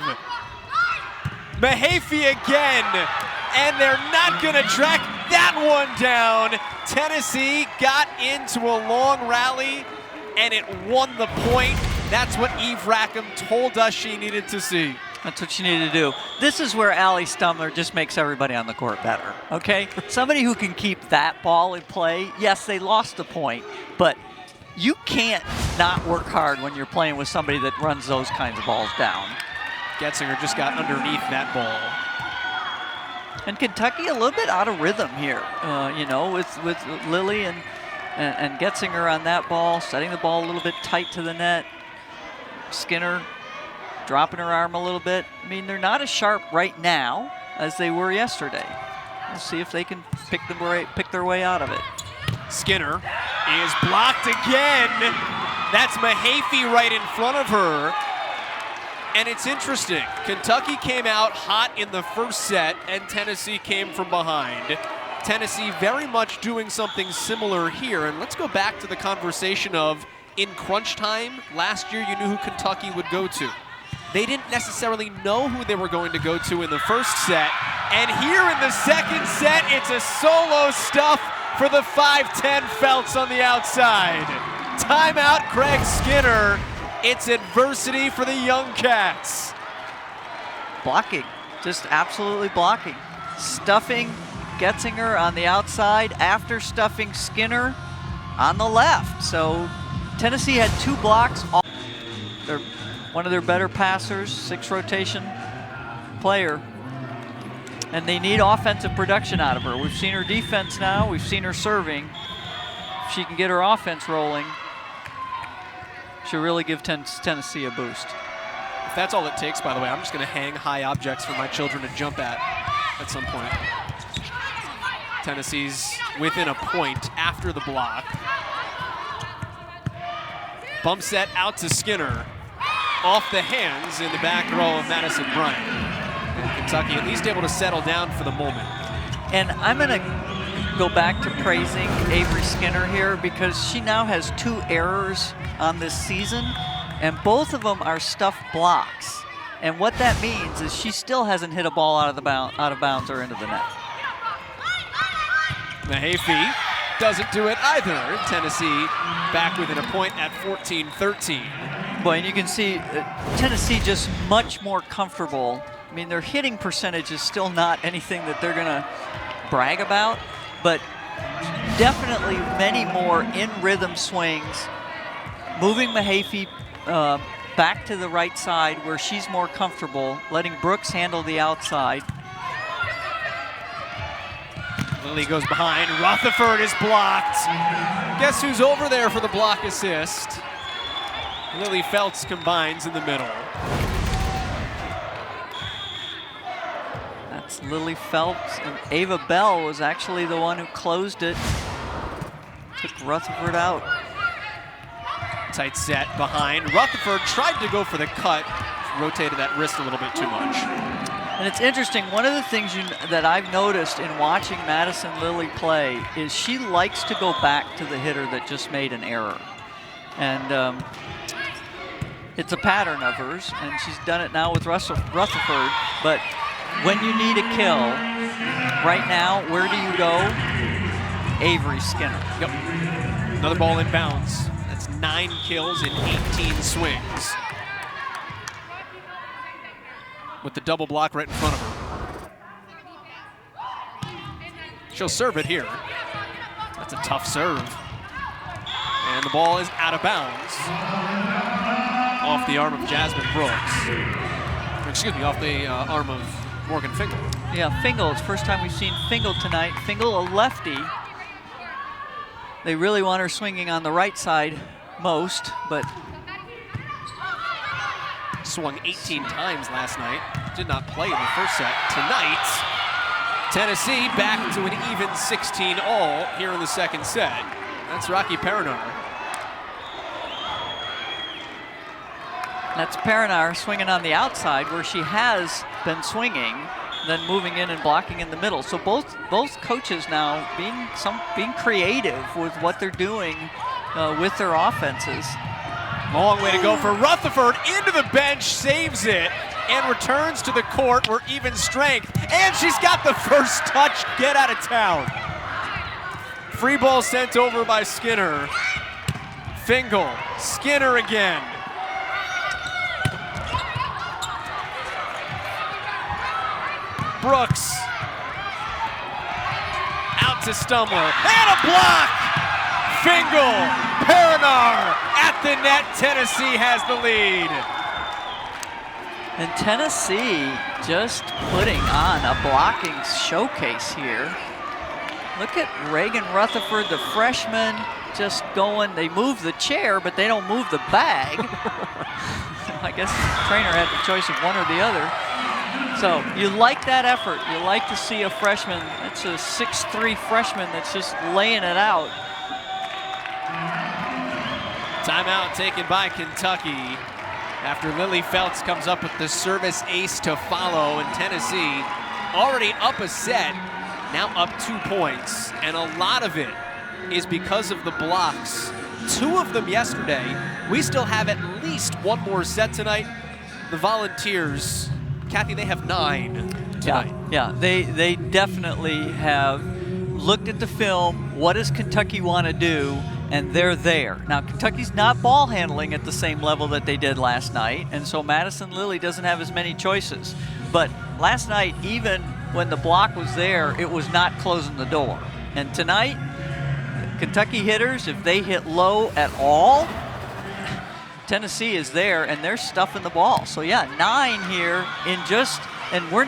Mahaffey again, and they're not gonna track that one down. Tennessee got into a long rally, and it won the point. That's what Eve Rackham told us she needed to see. That's what she needed to do. This is where Allie Stumbler just makes everybody on the court better, okay? Somebody who can keep that ball in play. Yes, they lost a point, but you can't not work hard when you're playing with somebody that runs those kinds of balls down. Getzinger just got underneath that ball. And Kentucky a little bit out of rhythm here, you know, with Lilly and Getzinger on that ball, setting the ball a little bit tight to the net. Skinner dropping her arm a little bit. I mean, they're not as sharp right now as they were yesterday. We'll see if they can pick their way out of it. Skinner is blocked again. That's Mahaffey right in front of her. And it's interesting. Kentucky came out hot in the first set, and Tennessee came from behind. Tennessee very much doing something similar here. And let's go back to the conversation of in crunch time, last year you knew who Kentucky would go to. They didn't necessarily know who they were going to go to in the first set. And here in the second set, it's a solo stuff for the 5'10 Felts on the outside. Timeout, Craig Skinner. It's adversity for the young Cats. Blocking, just absolutely blocking. Stuffing Getzinger on the outside after stuffing Skinner on the left. So Tennessee had 2 blocks. They're one of their better passers, 6 rotation player. And they need offensive production out of her. We've seen her defense now, we've seen her serving. If she can get her offense rolling, she'll really give Tennessee a boost. If that's all it takes, by the way, I'm just going to hang high objects for my children to jump at some point. Tennessee's within a point after the block. Bump set out to Skinner. Off the hands in the back row of Madison Bryant. And Kentucky at least able to settle down for the moment. And I'm going to go back to praising Avery Skinner here because she now has 2 errors on this season, and both of them are stuffed blocks. And what that means is she still hasn't hit a ball out of bounds or into the net. Mahaffey doesn't do it either. Tennessee back within a point at 14-13. Boy, and you can see Tennessee just much more comfortable. I mean, their hitting percentage is still not anything that they're going to brag about, but definitely many more in-rhythm swings, moving Mahaffey back to the right side where she's more comfortable, letting Brooks handle the outside. Lily goes behind. Rutherford is blocked. Guess who's over there for the block assist? Lily Felts combines in the middle. That's Lily Felts, and Ava Bell was actually the one who closed it. Took Rutherford out. Tight set behind. Rutherford tried to go for the cut. Rotated that wrist a little bit too much. And it's interesting, one of the things that I've noticed in watching Madison Lily play is she likes to go back to the hitter that just made an error. And it's a pattern of hers, and she's done it now with Rutherford. But when you need a kill, right now, where do you go? Avery Skinner. Yep. Another ball inbounds. That's 9 kills in 18 swings. With the double block right in front of her. She'll serve it here. That's a tough serve. And the ball is out of bounds. Off the arm of Jasmine Brooks. Excuse me, off the arm of Morgan Fingal. Yeah, Fingal, it's the first time we've seen Fingal tonight. Fingal, a lefty. They really want her swinging on the right side most, but swung 18 times last night. Did not play in the first set. Tonight, Tennessee back to an even 16 all here in the second set. That's Rocky Perinar. That's Perinar swinging on the outside where she has been swinging, then moving in and blocking in the middle. So both coaches now being creative with what they're doing with their offenses. Long way to go for Rutherford, into the bench, saves it, and returns to the court. We're even strength, and she's got the first touch. Get out of town. Free ball sent over by Skinner. Fingal, Skinner again. Brooks, out to Stumler, and a block! Fingal, Perinar at the net. Tennessee has the lead. And Tennessee just putting on a blocking showcase here. Look at Reagan Rutherford, the freshman, just going. They move the chair, but they don't move the bag. I guess the trainer had the choice of one or the other. So you like that effort. You like to see a freshman. It's a 6'3" freshman that's just laying it out. Timeout taken by Kentucky after Lily Felts comes up with the service ace to follow, and Tennessee already up a set now up 2 points, and a lot of it is because of the blocks. 2 of them yesterday. We still have at least one more set tonight. The Volunteers, Kathy, they have 9 tonight. Yeah, they definitely have looked at the film. What does Kentucky want to do? And they're there. Now, Kentucky's not ball handling at the same level that they did last night, and so Madison Lilly doesn't have as many choices. But last night, even when the block was there, it was not closing the door. And tonight, Kentucky hitters, if they hit low at all, Tennessee is there, and they're stuffing the ball. So yeah, 9 here in just, and we're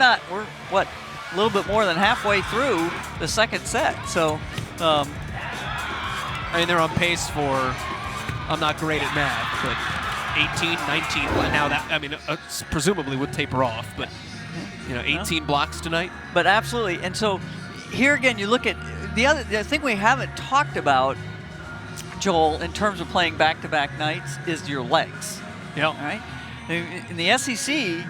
what, a little bit more than halfway through the second set. So, I mean, they're on pace for, I'm not great at math, but 18, 19, now that, I mean, presumably would taper off, but, you know, 18 blocks tonight. But absolutely, and so here again, you look at the thing we haven't talked about, Joel, in terms of playing back-to-back nights is your legs. Yeah. All right? In the SEC,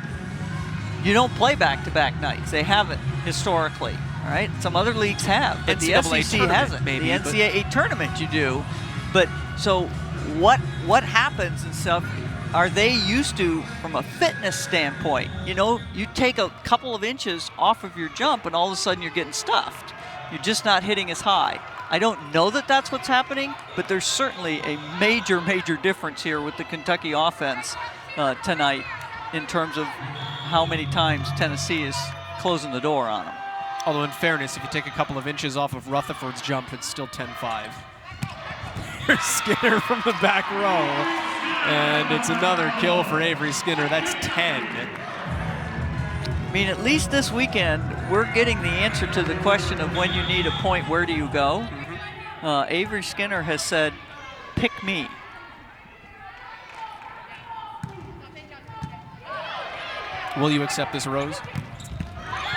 you don't play back-to-back nights. They haven't historically. All right, some other leagues have, but the NCAA SEC hasn't. Maybe, the NCAA tournament you do, but so what happens and stuff? Are they used to from a fitness standpoint? You know, you take a couple of inches off of your jump, and all of a sudden you're getting stuffed. You're just not hitting as high. I don't know that that's what's happening, but there's certainly a major difference here with the Kentucky offense tonight in terms of how many times Tennessee is closing the door on them. Although in fairness, if you take a couple of inches off of Rutherford's jump, it's still 10-5. Here's Skinner from the back row. And it's another kill for Avery Skinner. That's 10. I mean, at least this weekend, we're getting the answer to the question of when you need a point, where do you go? Avery Skinner has said, pick me. Will you accept this rose?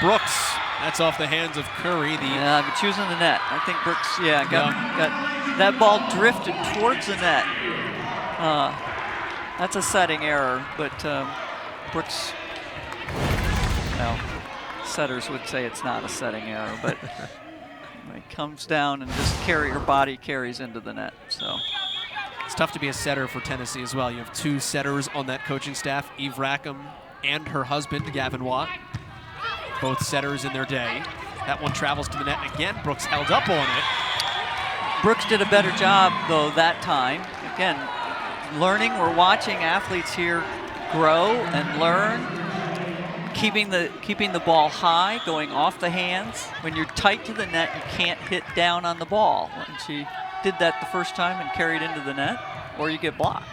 Brooks. That's off the hands of Curry. Yeah, but choosing the net. I think Brooks, got that ball drifted towards the net. That's a setting error, but Brooks, well, setters would say it's not a setting error, but it comes down and just her body carries into the net. So it's tough to be a setter for Tennessee as well. You have 2 setters on that coaching staff, Eve Rackham and her husband, Gavin Watt. Both setters in their day. That one travels to the net again. Brooks held up on it. Brooks did a better job, though, that time. Again, learning. We're watching athletes here grow and learn. Keeping the ball high, going off the hands. When you're tight to the net, you can't hit down on the ball. And she did that the first time and carried into the net, or you get blocked.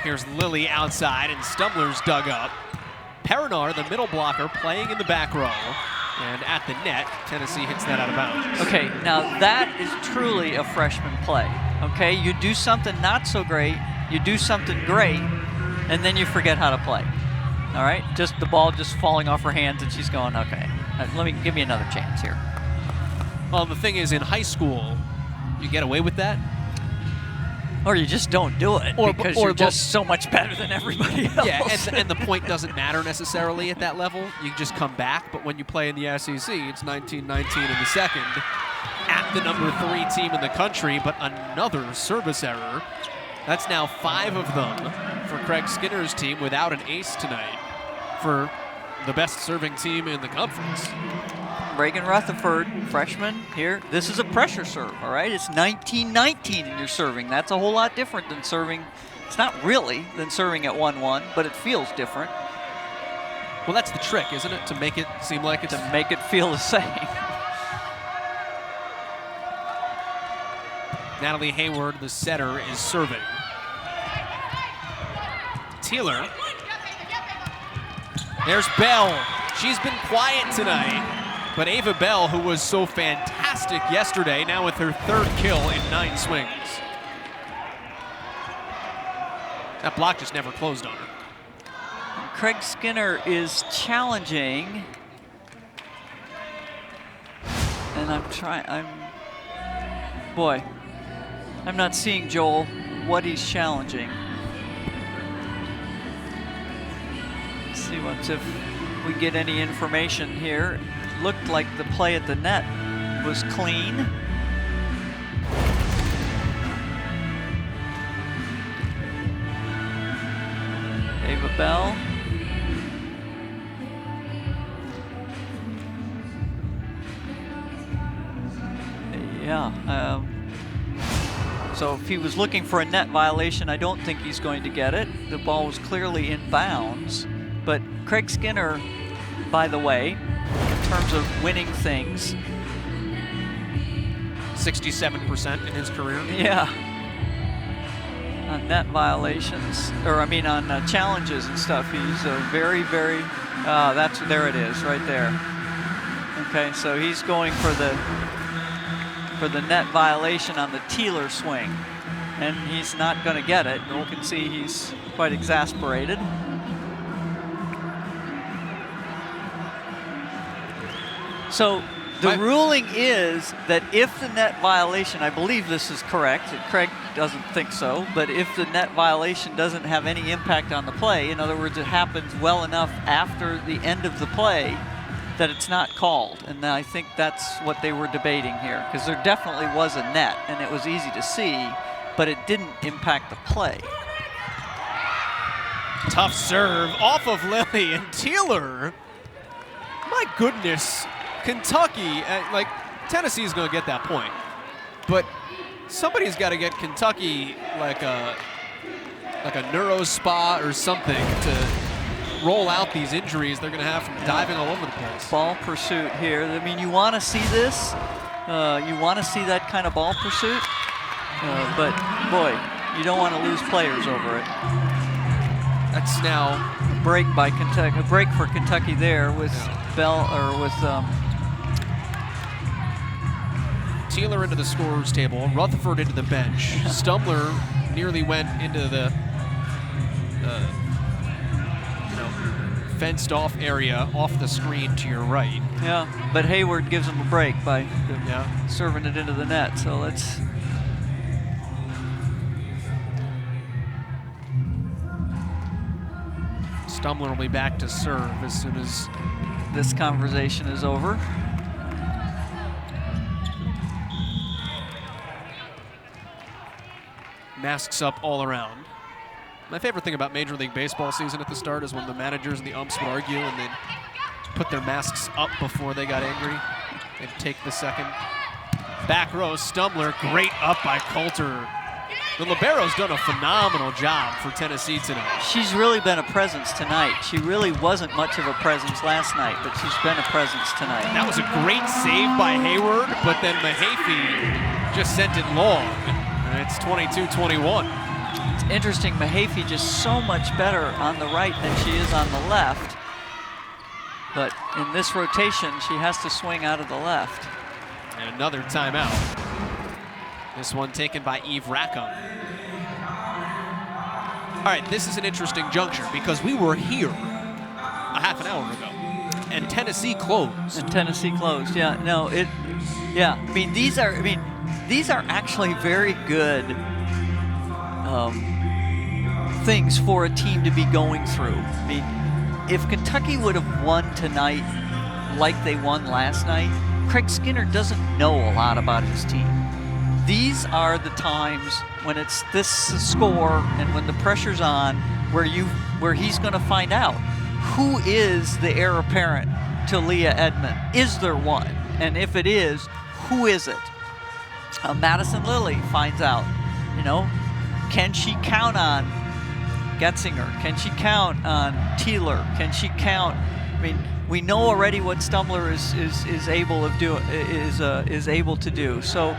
Here's Lilly outside, and Stumler's dug up. Perinar, the middle blocker, playing in the back row. And at the net, Tennessee hits that out of bounds. Okay, now that is truly a freshman play. Okay, you do something not so great, you do something great, and then you forget how to play. All right, just the ball just falling off her hands, and she's going, okay, give me another chance here. Well, the thing is, in high school, you get away with that. Or you just don't do it because you're just so much better than everybody else. Yeah, and the point doesn't matter necessarily at that level. You can just come back, but when you play in the SEC, it's 19-19 in the second at the number 3 team in the country, but another service error. That's now 5 of them for Craig Skinner's team without an ace tonight for the best serving team in the conference. Reagan Rutherford, freshman here. This is a pressure serve, all right? It's 19-19 and you're serving. That's a whole lot different than serving. It's not really than serving at 1-1, but it feels different. Well, that's the trick, isn't it? To make it seem like it's... To make it feel the same. Natalie Hayward, the setter, is serving. Teeler. There's Bell. She's been quiet tonight. But Ava Bell, who was so fantastic yesterday, now with her 3rd kill in 9 swings. That block just never closed on her. Craig Skinner is challenging. And I'm not seeing, Joel, what he's challenging. Let's see if we get any information here. looked like the play at the net was clean. Ava Bell. Yeah. So if he was looking for a net violation, I don't think he's going to get it. The ball was clearly in bounds. But Craig Skinner, by the way, in terms of winning things, 67% in his career. Yeah. On net violations, or I mean on challenges and stuff, he's a very, very, there it is, right there. Okay, so he's going for the net violation on the Teeler swing, and he's not going to get it. You can see he's quite exasperated. So the ruling is that if the net violation, I believe this is correct, Craig doesn't think so, but if the net violation doesn't have any impact on the play, in other words, it happens well enough after the end of the play, that it's not called. And I think that's what they were debating here, because there definitely was a net, and it was easy to see, but it didn't impact the play. Tough serve off of Lily, and Teeler, my goodness, Kentucky, like Tennessee's going to get that point, but somebody's got to get Kentucky like a neuro spa or something to roll out these injuries they're going to have from diving all over the place. Ball pursuit here. I mean, you want to see this. You want to see that kind of ball pursuit. But, boy, you don't want to lose players over it. That's now a break by Kentucky. A break for Kentucky there with Bell, or with Teeler into the scorer's table, Rutherford into the bench. Stumbler nearly went into the fenced-off area off the screen to your right. Yeah, but Hayward gives him a break by serving it into the net. So let's. Stumbler will be back to serve as soon as this conversation is over. Masks up all around. My favorite thing about Major League Baseball season at the start is when the managers and the umps would argue and they'd put their masks up before they got angry. They'd take the second. Back row, Stumbler, great up by Coulter. The libero's done a phenomenal job for Tennessee tonight. She's really been a presence tonight. She really wasn't much of a presence last night, but she's been a presence tonight. That was a great save by Hayward, but then Mahaffey just sent it long. And it's 22-21. It's interesting, Mahaffey just so much better on the right than she is on the left. But in this rotation, she has to swing out of the left. And another timeout. This one taken by Eve Rackham. All right, this is an interesting juncture because we were here a half an hour ago, and Tennessee closed. Yeah. No, yeah. I mean, these are actually very good things for a team to be going through. I mean, if Kentucky would have won tonight like they won last night, Craig Skinner doesn't know a lot about his team. These are the times when it's this score and when the pressure's on where he's going to find out who is the heir apparent to Leah Edmond. Is there one? And if it is, who is it? Madison Lilly finds out, can she count on Getzinger? Can she count on Teeler? Can she count? I mean, we know already what Stumbler is able to do. So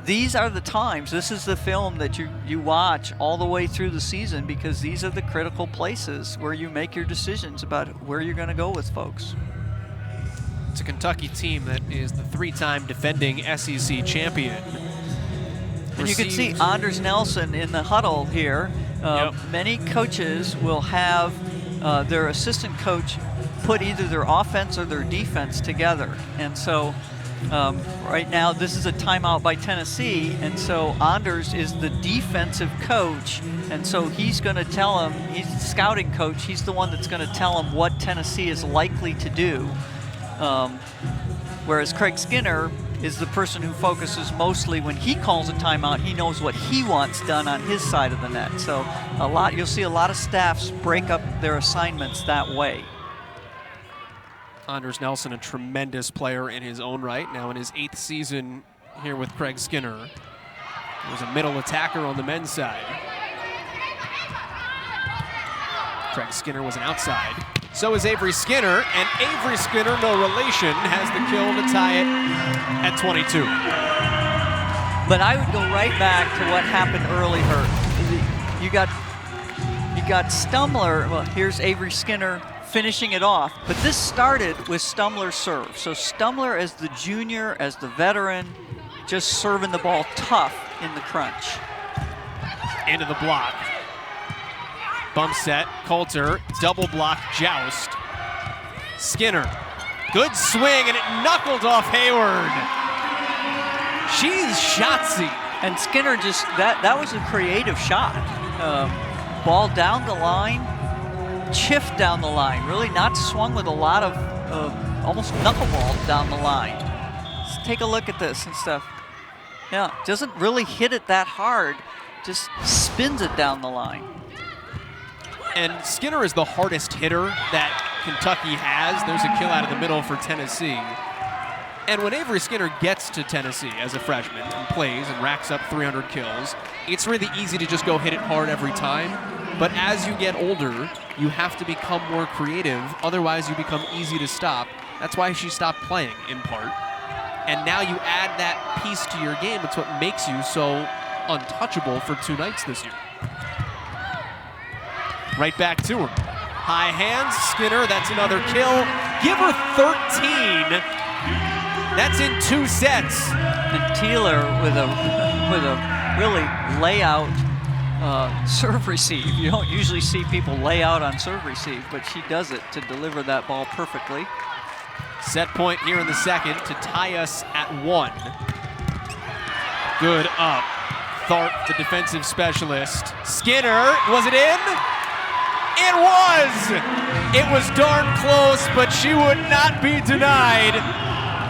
these are the times. This is the film that you watch all the way through the season, because these are the critical places where you make your decisions about where you're going to go with folks. It's a Kentucky team that is the three-time defending SEC champion. And you can see Anders Nelson in the huddle here. Many coaches will have their assistant coach put either their offense or their defense together. And so right now this is a timeout by Tennessee, and so Anders is the defensive coach, and so he's going to tell him, he's the scouting coach, he's the one that's going to tell him what Tennessee is likely to do. Whereas Craig Skinner is the person who focuses mostly when he calls a timeout. He knows what he wants done on his side of the net. So you'll see a lot of staffs break up their assignments that way. Anders Nelson, a tremendous player in his own right, now in his 8th season here with Craig Skinner. He was a middle attacker on the men's side. Craig Skinner was an outside. So is Avery Skinner, and Avery Skinner, no relation, has the kill to tie it at 22. But I would go right back to what happened earlier. You got Stumler. Well, here's Avery Skinner finishing it off, but this started with Stumler's serve. So Stumler, as the junior, as the veteran, just serving the ball tough in the crunch. Into the block. Bump set, Coulter, double block, joust. Skinner, good swing, and it knuckled off Hayward. She's shotsy. And Skinner just, that was a creative shot. Ball down the line, chiffed down the line, really not swung with a lot of almost knuckleball down the line. Let's take a look at this and stuff. Yeah, doesn't really hit it that hard, just spins it down the line. And Skinner is the hardest hitter that Kentucky has. There's a kill out of the middle for Tennessee. And when Avery Skinner gets to Tennessee as a freshman and plays and racks up 300 kills, it's really easy to just go hit it hard every time. But as you get older, you have to become more creative. Otherwise, you become easy to stop. That's why she stopped playing, in part. And now you add that piece to your game. It's what makes you so untouchable for 2 nights this year. Right back to her. High hands, Skinner, that's another kill. Give her 13. That's in 2 sets. And Teeler with a really layout serve receive. You don't usually see people lay out on serve receive, but she does it to deliver that ball perfectly. Set point here in the second to tie us at 1. Good up. Tharp, the defensive specialist. Skinner, was it in? It was! It was darn close, but she would not be denied.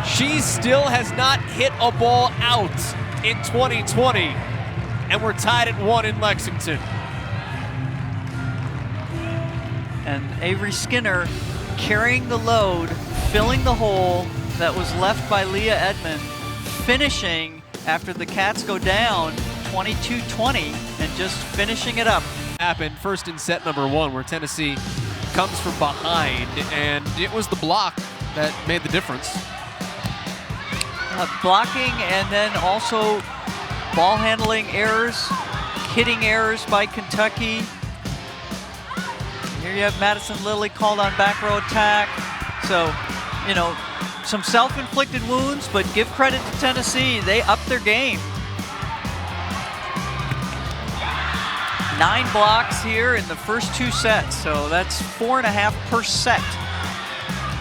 She still has not hit a ball out in 2020, and we're tied at 1 in Lexington. And Avery Skinner carrying the load, filling the hole that was left by Leah Edmond, finishing after the Cats go down 22-20 and just finishing it up. Happened first in set number 1, where Tennessee comes from behind, and it was the block that made the difference. Blocking, and then also ball handling errors, hitting errors by Kentucky. Here you have Madison Lilly called on back row attack. So, you know, some self-inflicted wounds, but give credit to Tennessee. They upped their game. 9 blocks here in the first 2 sets, so that's 4.5 per set.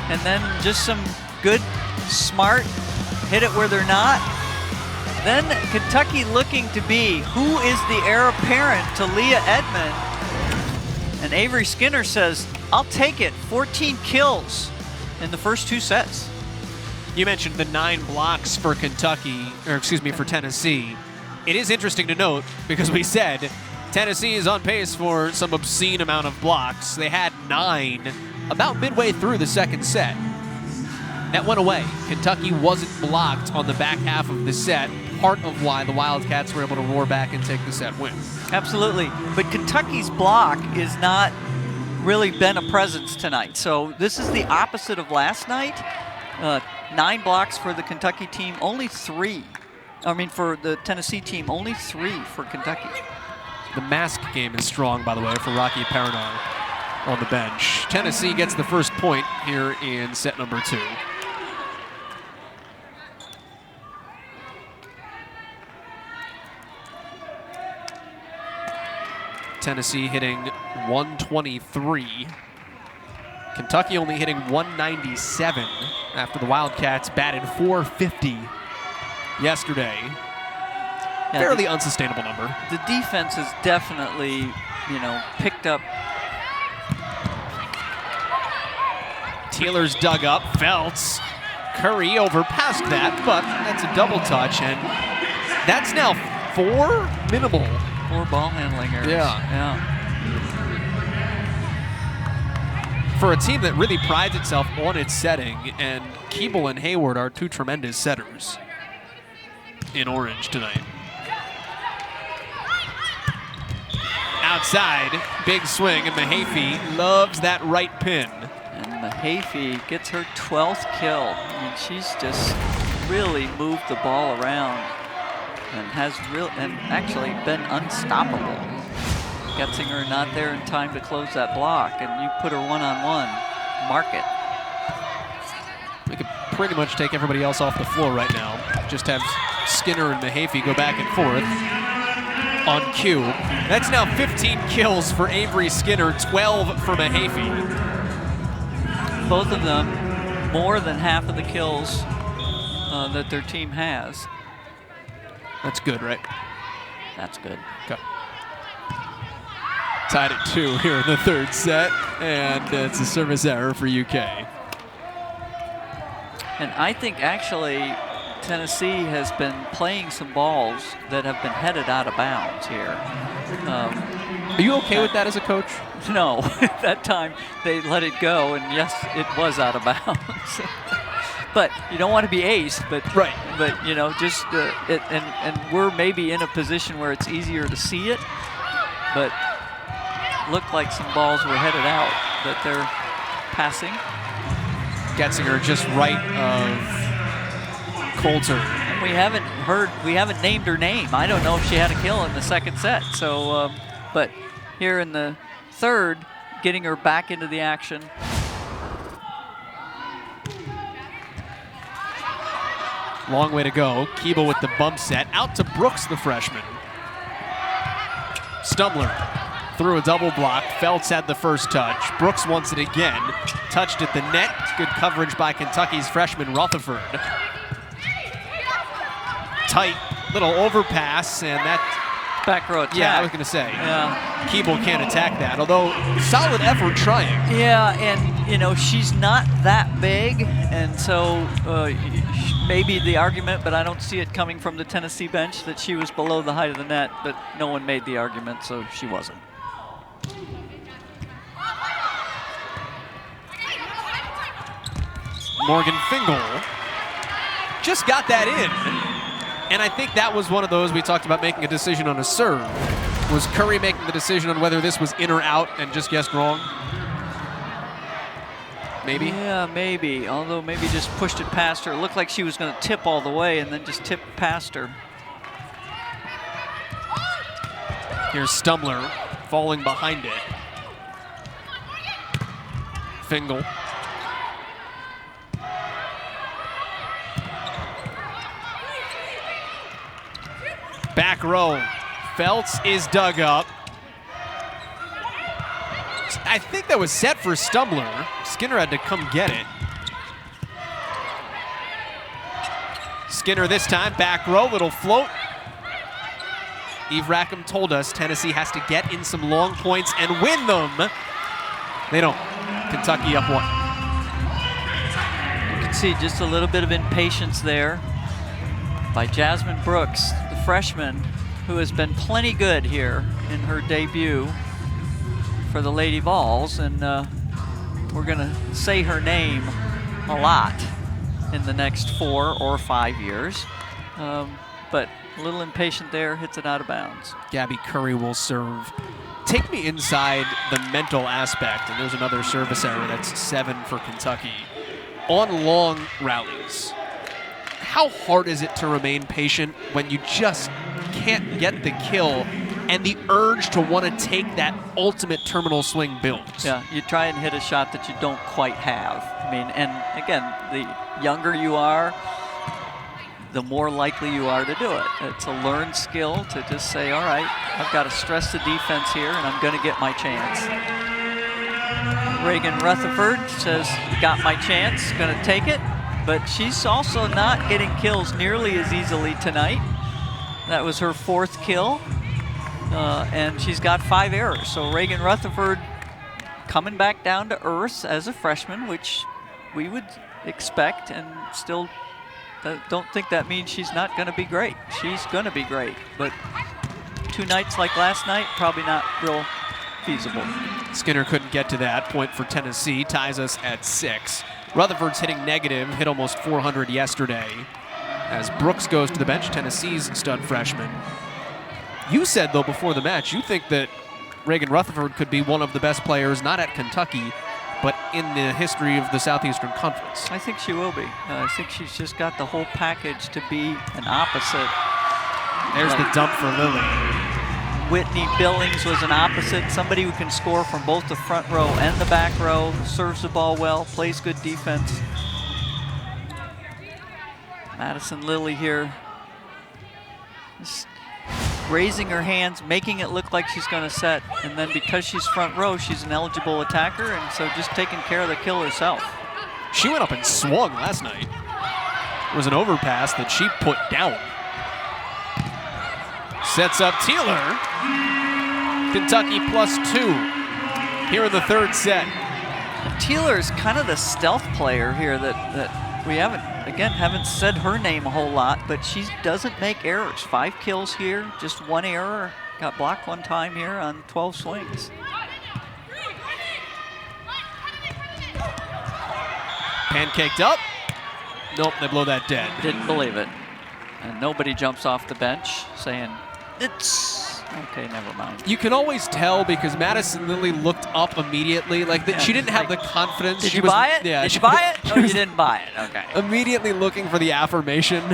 And then just some good, smart, hit it where they're not. Then Kentucky looking to be, who is the heir apparent to Leah Edmond? And Avery Skinner says, I'll take it, 14 kills in the first 2 sets. You mentioned the 9 blocks for Kentucky, or excuse me, for Tennessee. It is interesting to note, because we said Tennessee is on pace for some obscene amount of blocks. They had 9 about midway through the second set. That went away. Kentucky wasn't blocked on the back half of the set, part of why the Wildcats were able to roar back and take the set win. Absolutely, but Kentucky's block is not really been a presence tonight. So this is the opposite of last night. 9 blocks for the Kentucky team, only 3. I mean, for the Tennessee team, only 3 for Kentucky. The mask game is strong, by the way, for Rocky Perrineau on the bench. Tennessee gets the first point here in set number 2. Tennessee hitting 123. Kentucky only hitting 197 after the Wildcats batted 450 yesterday. Yeah, fairly unsustainable number. The defense has definitely, you know, picked up Taylor's dug up, Feltz. Curry over past that, but that's a double touch, and that's now 4 minimal. 4 ball handling errors. Yeah. For a team that really prides itself on its setting, and Keeble and Hayward are 2 tremendous setters in orange tonight. Outside, big swing, and Mahaffey loves that right pin. And Mahaffey gets her 12th kill. I mean, she's just really moved the ball around and has actually been unstoppable. Getzinger not there in time to close that block, and you put her one-on-one, mark it. We could pretty much take everybody else off the floor right now. Just have Skinner and Mahaffey go back and forth on cue. That's now 15 kills for Avery Skinner, 12 for Mahaffey. Both of them more than half of the kills that their team has. That's good, right? That's good. Okay. Tied at 2 here in the 3rd set, and it's a service error for UK. And I think actually Tennessee has been playing some balls that have been headed out of bounds here. Are you okay with that as a coach? No, that time they let it go, and yes, it was out of bounds. But you don't want to be ace, but right. But you know, just and we're maybe in a position where it's easier to see it, but looked like some balls were headed out that they're passing. Getzinger just right of Coulter. And we haven't named her name. I don't know if she had a kill in the 2nd set. So, but here in the 3rd, getting her back into the action. Long way to go. Keeble with the bump set. Out to Brooks, the freshman. Stumbler through a double block. Feltz had the first touch. Brooks wants it again. Touched at the net. Good coverage by Kentucky's freshman Rutherford. Tight little overpass, and that... Back row attack. Yeah, I was going to say. Yeah. Keeble can't attack that, although solid effort trying. Yeah, and you know, she's not that big, and so maybe the argument, but I don't see it coming from the Tennessee bench, that she was below the height of the net, but no one made the argument, so she wasn't. Morgan Fingal just got that in. And I think that was one of those we talked about making a decision on a serve. Was Curry making the decision on whether this was in or out and just guessed wrong? Maybe? Yeah, maybe. Although maybe just pushed it past her. It looked like she was going to tip all the way and then just tipped past her. Here's Stumbler falling behind it. Fingal. Back row. Feltz is dug up. I think that was set for Stumbler. Skinner had to come get it. Skinner this time, back row, little float. Eve Rackham told us Tennessee has to get in some long points and win them. They don't. Kentucky up 1. You can see just a little bit of impatience there by Jasmine Brooks, the freshman, who has been plenty good here in her debut for the Lady Vols, and we're gonna say her name a lot in the next 4 or 5 years. But a little impatient there, hits it out of bounds. Gabby Curry will serve. Take me inside the mental aspect, and there's another service error. That's 7 for Kentucky. On long rallies, how hard is it to remain patient when you just can't get the kill and the urge to want to take that ultimate terminal swing builds? Yeah, you try and hit a shot that you don't quite have. I mean, and again, the younger you are, the more likely you are to do it. It's a learned skill to just say, all right, I've got to stress the defense here and I'm going to get my chance. Reagan Rutherford says, got my chance, going to take it. But she's also not getting kills nearly as easily tonight. That was her 4th kill, and she's got 5 errors. So Reagan Rutherford coming back down to earth as a freshman, which we would expect, and still don't think that means she's not going to be great. She's going to be great, but 2 nights like last night, probably not real feasible. Skinner couldn't get to that. Point for Tennessee, ties us at 6. Rutherford's hitting negative, hit almost 400 yesterday. As Brooks goes to the bench, Tennessee's stud freshman. You said, though, before the match, you think that Reagan Rutherford could be one of the best players, not at Kentucky, but in the history of the Southeastern Conference. I think she will be. I think she's just got the whole package to be an opposite. There's the dump for Lily. Whitney Billings was an opposite, somebody who can score from both the front row and the back row, serves the ball well, plays good defense. Madison Lilly here, just raising her hands, making it look like she's going to set, and then because she's front row, she's an eligible attacker, and so just taking care of the kill herself. She went up and swung last night. It was an overpass that she put down. Sets up Teeler. Kentucky +2 here in the 3rd set. Teeler's kind of the stealth player here that we haven't said her name a whole lot, but she doesn't make errors. 5 kills here, just 1 error. Got blocked 1 time here on 12 swings. Pancaked up. Nope, they blow that dead. Didn't believe it. And nobody jumps off the bench saying, it's okay, never mind. You can always tell because Madison Lilly looked up immediately. Like she didn't have the confidence. Did you buy it? Yeah, did you buy it? No, you didn't buy it. Okay. Immediately looking for the affirmation.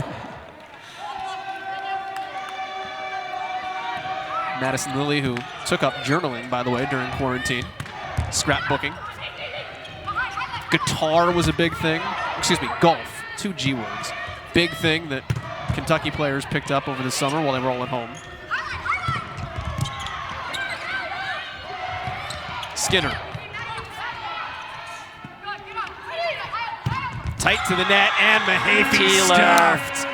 Madison Lilly, who took up journaling, by the way, during quarantine. Scrapbooking. Guitar was a big thing. Excuse me, golf. 2 G words. Big thing that Kentucky players picked up over the summer while they were all at home. Skinner. Tight to the net, and Mahaffey stuffed.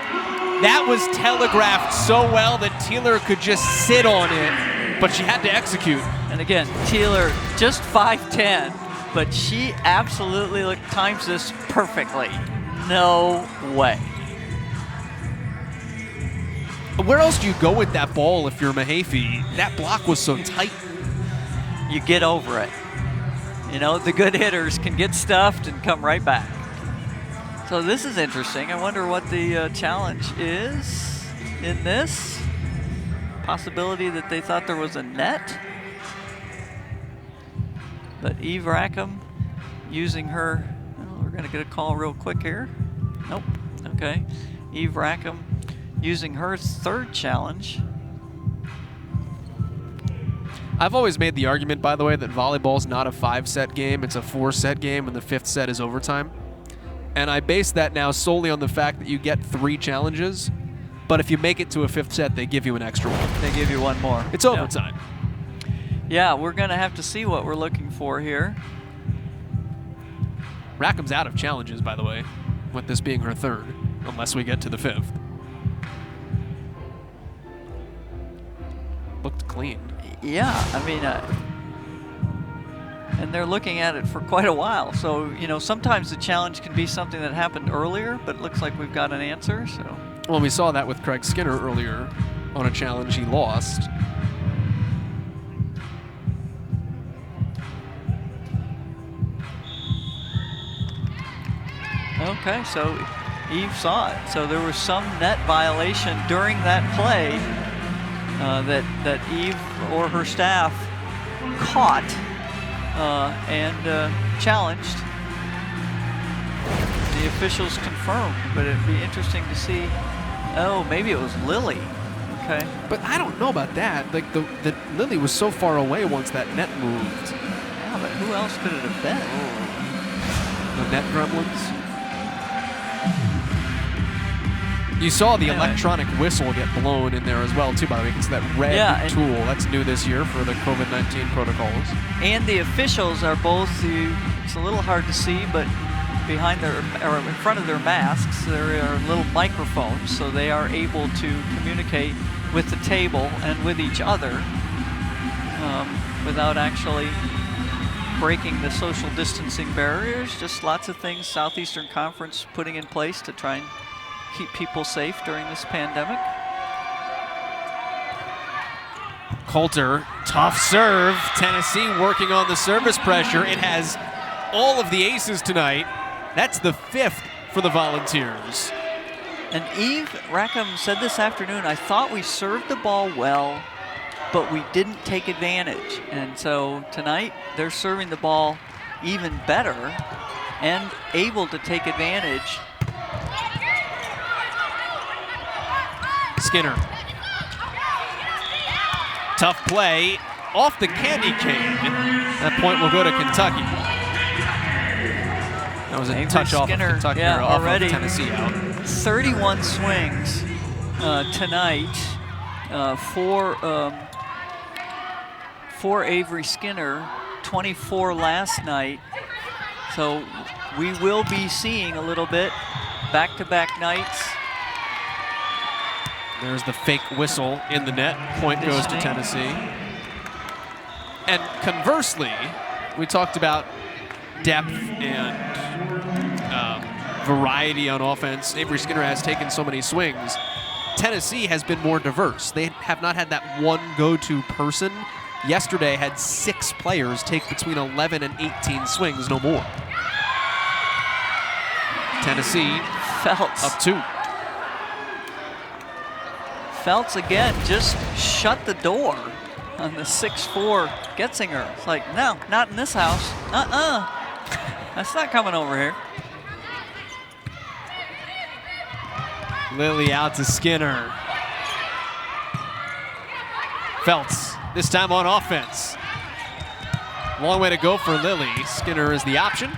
That was telegraphed so well that Teeler could just sit on it, but she had to execute. And again, Teeler, just 5'10", but she absolutely times this perfectly. No way. Where else do you go with that ball if you're Mahaffey? That block was so tight. You get over it. You know, the good hitters can get stuffed and come right back. So this is interesting. I wonder what the challenge is in this. Possibility that they thought there was a net. But Eve Rackham using her, well, we're going to get a call real quick here. Nope. Okay. Eve Rackham using her 3rd challenge. I've always made the argument, by the way, that volleyball's not a 5-set game. It's a 4-set game, and the 5th set is overtime. And I base that now solely on the fact that you get 3 challenges, but if you make it to a 5th set, they give you an extra one. They give you 1 more. It's overtime. Yeah, we're going to have to see what we're looking for here. Rackham's out of challenges, by the way, with this being her 3rd, unless we get to the 5th. Looked clean. Yeah, I mean, and they're looking at it for quite a while. So, you know, sometimes the challenge can be something that happened earlier, but it looks like we've got an answer, so. Well, we saw that with Craig Skinner earlier on a challenge he lost. Okay, so Eve saw it. So there was some net violation during that play that Eve or her staff caught and challenged. The officials confirmed, but it'd be interesting to see. Oh, maybe it was Lily. Okay. But I don't know about that. Like the Lily was so far away once that net moved. Yeah, but who else could it have been? The net gremlins. You saw the electronic whistle get blown in there as well, too, by the way. It's that red tool. That's new this year for the COVID-19 protocols. And the officials are both, it's a little hard to see, but behind their, or in front of their masks, there are little microphones, so they are able to communicate with the table and with each other without actually breaking the social distancing barriers, just lots of things Southeastern Conference putting in place to try and keep people safe during this pandemic. Coulter, tough serve. Tennessee working on the service pressure. It has all of the aces tonight. That's the 5th for the Volunteers. And Eve Rackham said this afternoon, I thought we served the ball well, but we didn't take advantage. And so tonight, they're serving the ball even better and able to take advantage. Skinner. Tough play off the candy cane. That point will go to Kentucky. That was a touch off of Kentucky, yeah, off already. Of Tennessee out. 31 swings tonight for Avery Skinner, 24 last night. So we will be seeing a little bit back-to-back nights. There's the fake whistle in the net. Point goes to Tennessee. And conversely, we talked about depth and variety on offense. Avery Skinner has taken so many swings. Tennessee has been more diverse. They have not had that one go-to person. Yesterday had 6 players take between 11 and 18 swings, no more. Tennessee Feltz. Up 2. Feltz again just shut the door on the 6'4" Getzinger. It's like, no, not in this house. That's not coming over here. Lilly out to Skinner. Feltz, this time on offense. Long way to go for Lilly. Skinner is the option.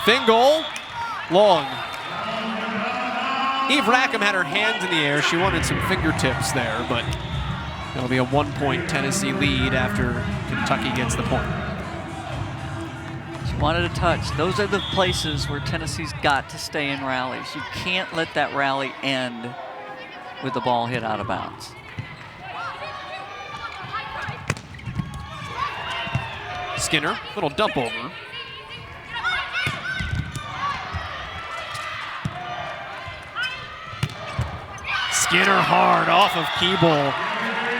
Fingal, long. Eve Rackham had her hands in the air. She wanted some fingertips there, but it'll be a 1-point Tennessee lead after Kentucky gets the point. She wanted a touch. Those are the places where Tennessee's got to stay in rallies. You can't let that rally end with the ball hit out of bounds. Skinner, little dump over. Skinner hard off of Keeble.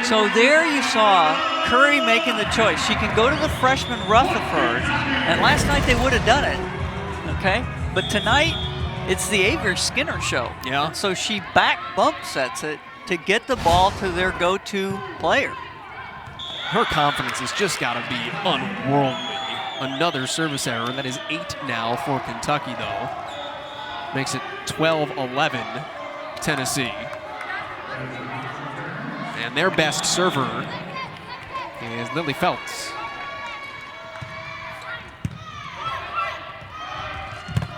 So there you saw Curry making the choice. She can go to the freshman Rutherford, and last night they would have done it, okay? But tonight, it's the Avery Skinner show. Yeah. And so she back bump sets it to get the ball to their go-to player. Her confidence has just got to be unworldly. Another service error, and that is 8 now for Kentucky, though. Makes it 12-11 Tennessee. And their best server is Lily Feltz.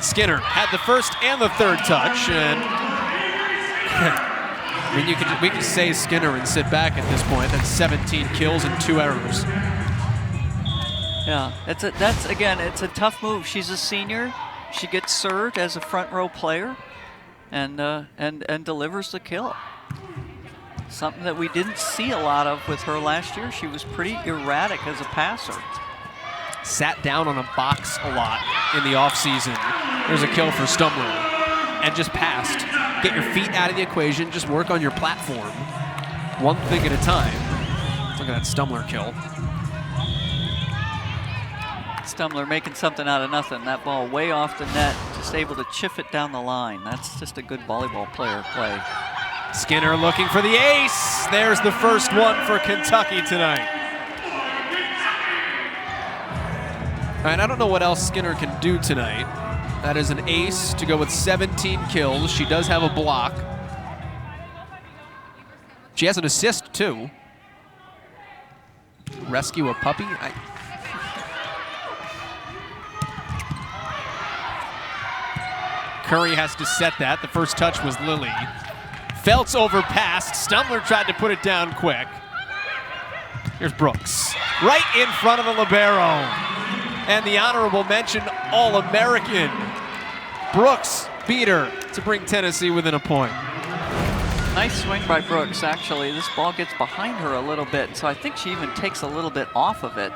Skinner had the first and the third touch, and I mean, we could say Skinner and sit back at this point. That's 17 kills and 2 errors. Yeah, that's again, it's a tough move. She's a senior. She gets served as a front row player, and delivers the kill. Something that we didn't see a lot of with her last year. She was pretty erratic as a passer. Sat down on a box a lot in the offseason. There's a kill for Stumler. And just passed. Get your feet out of the equation. Just work on your platform. One thing at a time. Look at that Stumler kill. Stumler making something out of nothing. That ball way off the net. Just able to chip it down the line. That's just a good volleyball player play. Skinner looking for the ace. There's the first one for Kentucky tonight. All right, I don't know what else Skinner can do tonight. That is an ace to go with 17 kills. She does have a block. She has an assist, too. Rescue a puppy? Curry has to set that. The first touch was Lilly. Feltz overpassed. Stumler tried to put it down quick. Here's Brooks. Right in front of the libero. And the honorable mention All-American. Brooks beat her to bring Tennessee within a point. Nice swing by Brooks, actually. This ball gets behind her a little bit, so I think she even takes a little bit off of it.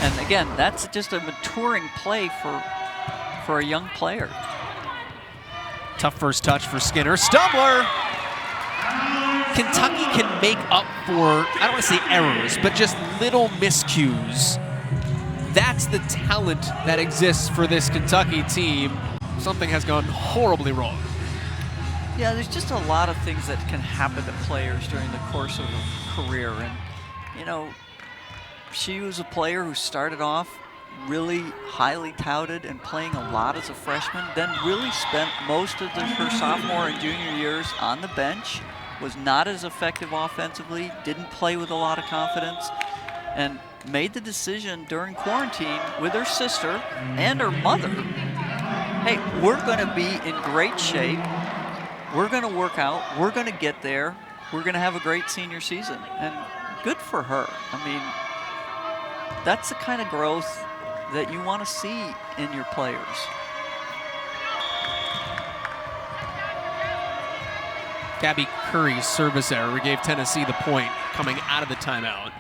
And again, that's just a maturing play for a young player. Tough first touch for Skinner. Stumbler! Kentucky can make up for, I don't want to say errors, but just little miscues. That's the talent that exists for this Kentucky team. Something has gone horribly wrong. Yeah, there's just a lot of things that can happen to players during the course of a career. And, you know, she was a player who started off really highly touted and playing a lot as a freshman, then really spent most of her sophomore and junior years on the bench, was not as effective offensively, didn't play with a lot of confidence, and made the decision during quarantine with her sister and her mother, hey, we're going to be in great shape, we're going to work out, we're going to get there, we're going to have a great senior season. And good for her. I mean, that's the kind of growth that you want to see in your players. Gabby Curry's service error gave Tennessee the point coming out of the timeout.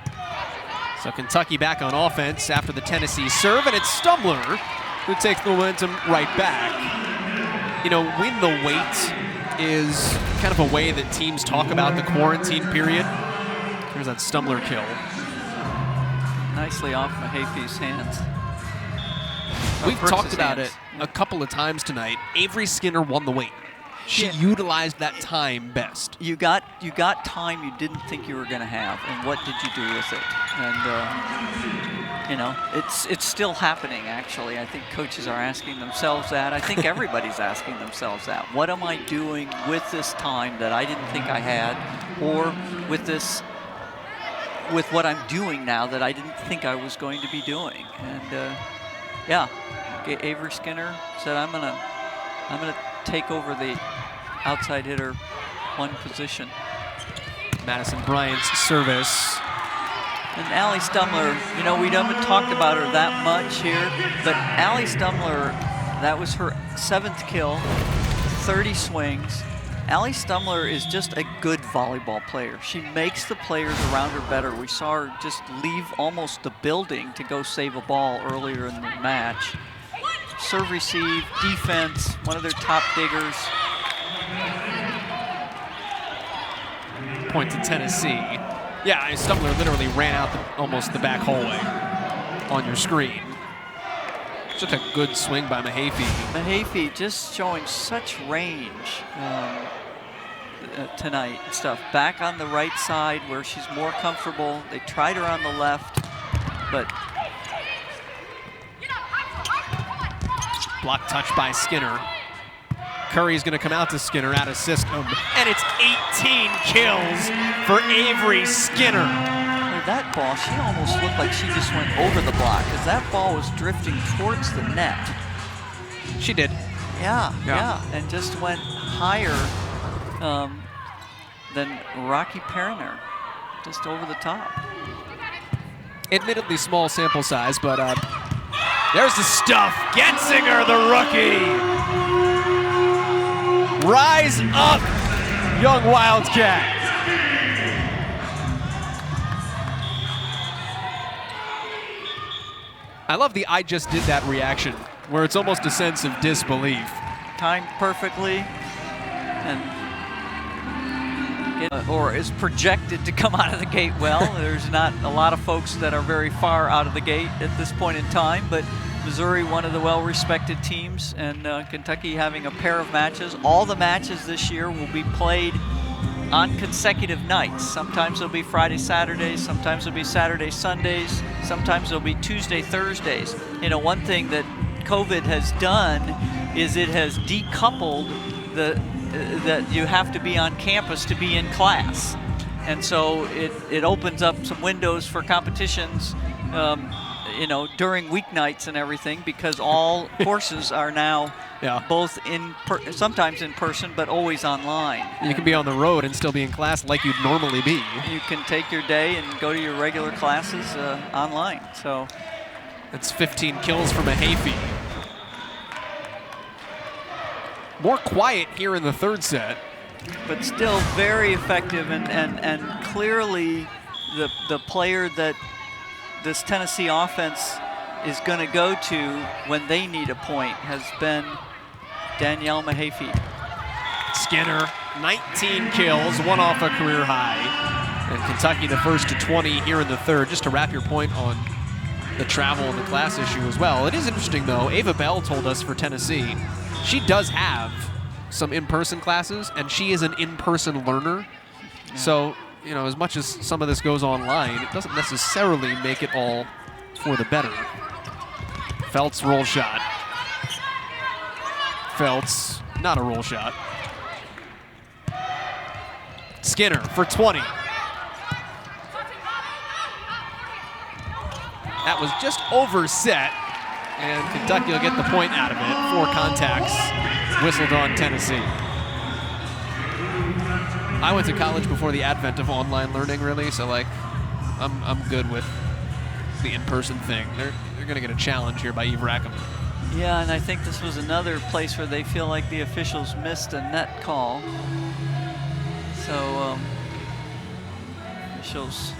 So Kentucky back on offense after the Tennessee serve, and it's Stumbler who takes the momentum right back. You know, win the weight is kind of a way that teams talk about the quarantine period. There's that Stumbler kill. Nicely off Mahaffey's hands. We've talked about it a couple of times tonight. Avery Skinner won the weight. She utilized that time best. You got time you didn't think you were going to have, and what did you do with it? And you know, it's still happening. Actually, I think coaches are asking themselves that. I think everybody's asking themselves that. What am I doing with this time that I didn't think I had, or with what I'm doing now that I didn't think I was going to be doing? And yeah, Avery Skinner said, I'm gonna take over the outside hitter one position. Madison Bryant's service. And Allie Stumbler, you know, we haven't talked about her that much here, but Allie Stumbler, that was her 7th kill, 30 swings. Allie Stumbler is just a good volleyball player. She makes the players around her better. We saw her just leave almost the building to go save a ball earlier in the match. Serve, receive, defense, one of their top diggers. Point to Tennessee. Yeah, Stumbler literally ran out almost the back hallway on your screen. Just a good swing by Mahaffey. Mahaffey just showing such range tonight and stuff. Back on the right side where she's more comfortable. They tried her on the left, but block touch by Skinner. Curry's going to come out to Skinner out of system, and it's 18 kills for Avery Skinner. That ball, she almost looked like she just went over the block, because that ball was drifting towards the net. She did. Yeah, and just went higher than Rocky Perriner, just over the top. Admittedly small sample size, but there's the stuff. Getzinger, the rookie. Rise up, young Wildcat. I love the "I just did that" reaction, where it's almost a sense of disbelief. Timed perfectly, and or is projected to come out of the gate well. There's not a lot of folks that are very far out of the gate at this point in time, but Missouri, one of the well-respected teams, and Kentucky having a pair of matches. All the matches this year will be played on consecutive nights. Sometimes it'll be Friday, Saturdays, sometimes it'll be Saturday, Sundays, sometimes it'll be Tuesday, Thursdays. You know, one thing that COVID has done is it has decoupled that you have to be on campus to be in class. And so it opens up some windows for competitions you know, during weeknights and everything, because all courses are now both sometimes in person, but always online. You can be on the road and still be in class like you'd normally be. You can take your day and go to your regular classes online. So that's 15 kills for Mahaffey. More quiet here in the third set. but still very effective, and clearly the player that this Tennessee offense is going to go to when they need a point has been Danielle Mahaffey. Skinner, 19 kills, one off a career high. And Kentucky the first to 20 here in the third. Just to wrap your point on the travel and the class issue as well. It is interesting though, Ava Bell told us for Tennessee, she does have some in-person classes and she is an in-person learner. Yeah. So, you know, as much as some of this goes online, it doesn't necessarily make it all for the better. Feltz roll shot. Feltz, not a roll shot. Skinner for 20. That was just over set, and Kentucky will get the point out of it. 4 contacts whistled on Tennessee. I went to college before the advent of online learning, really, so like, I'm good with the in-person thing. They're gonna get a challenge here by Eve Rackham. Yeah, and I think this was another place where they feel like the officials missed a net call. So officials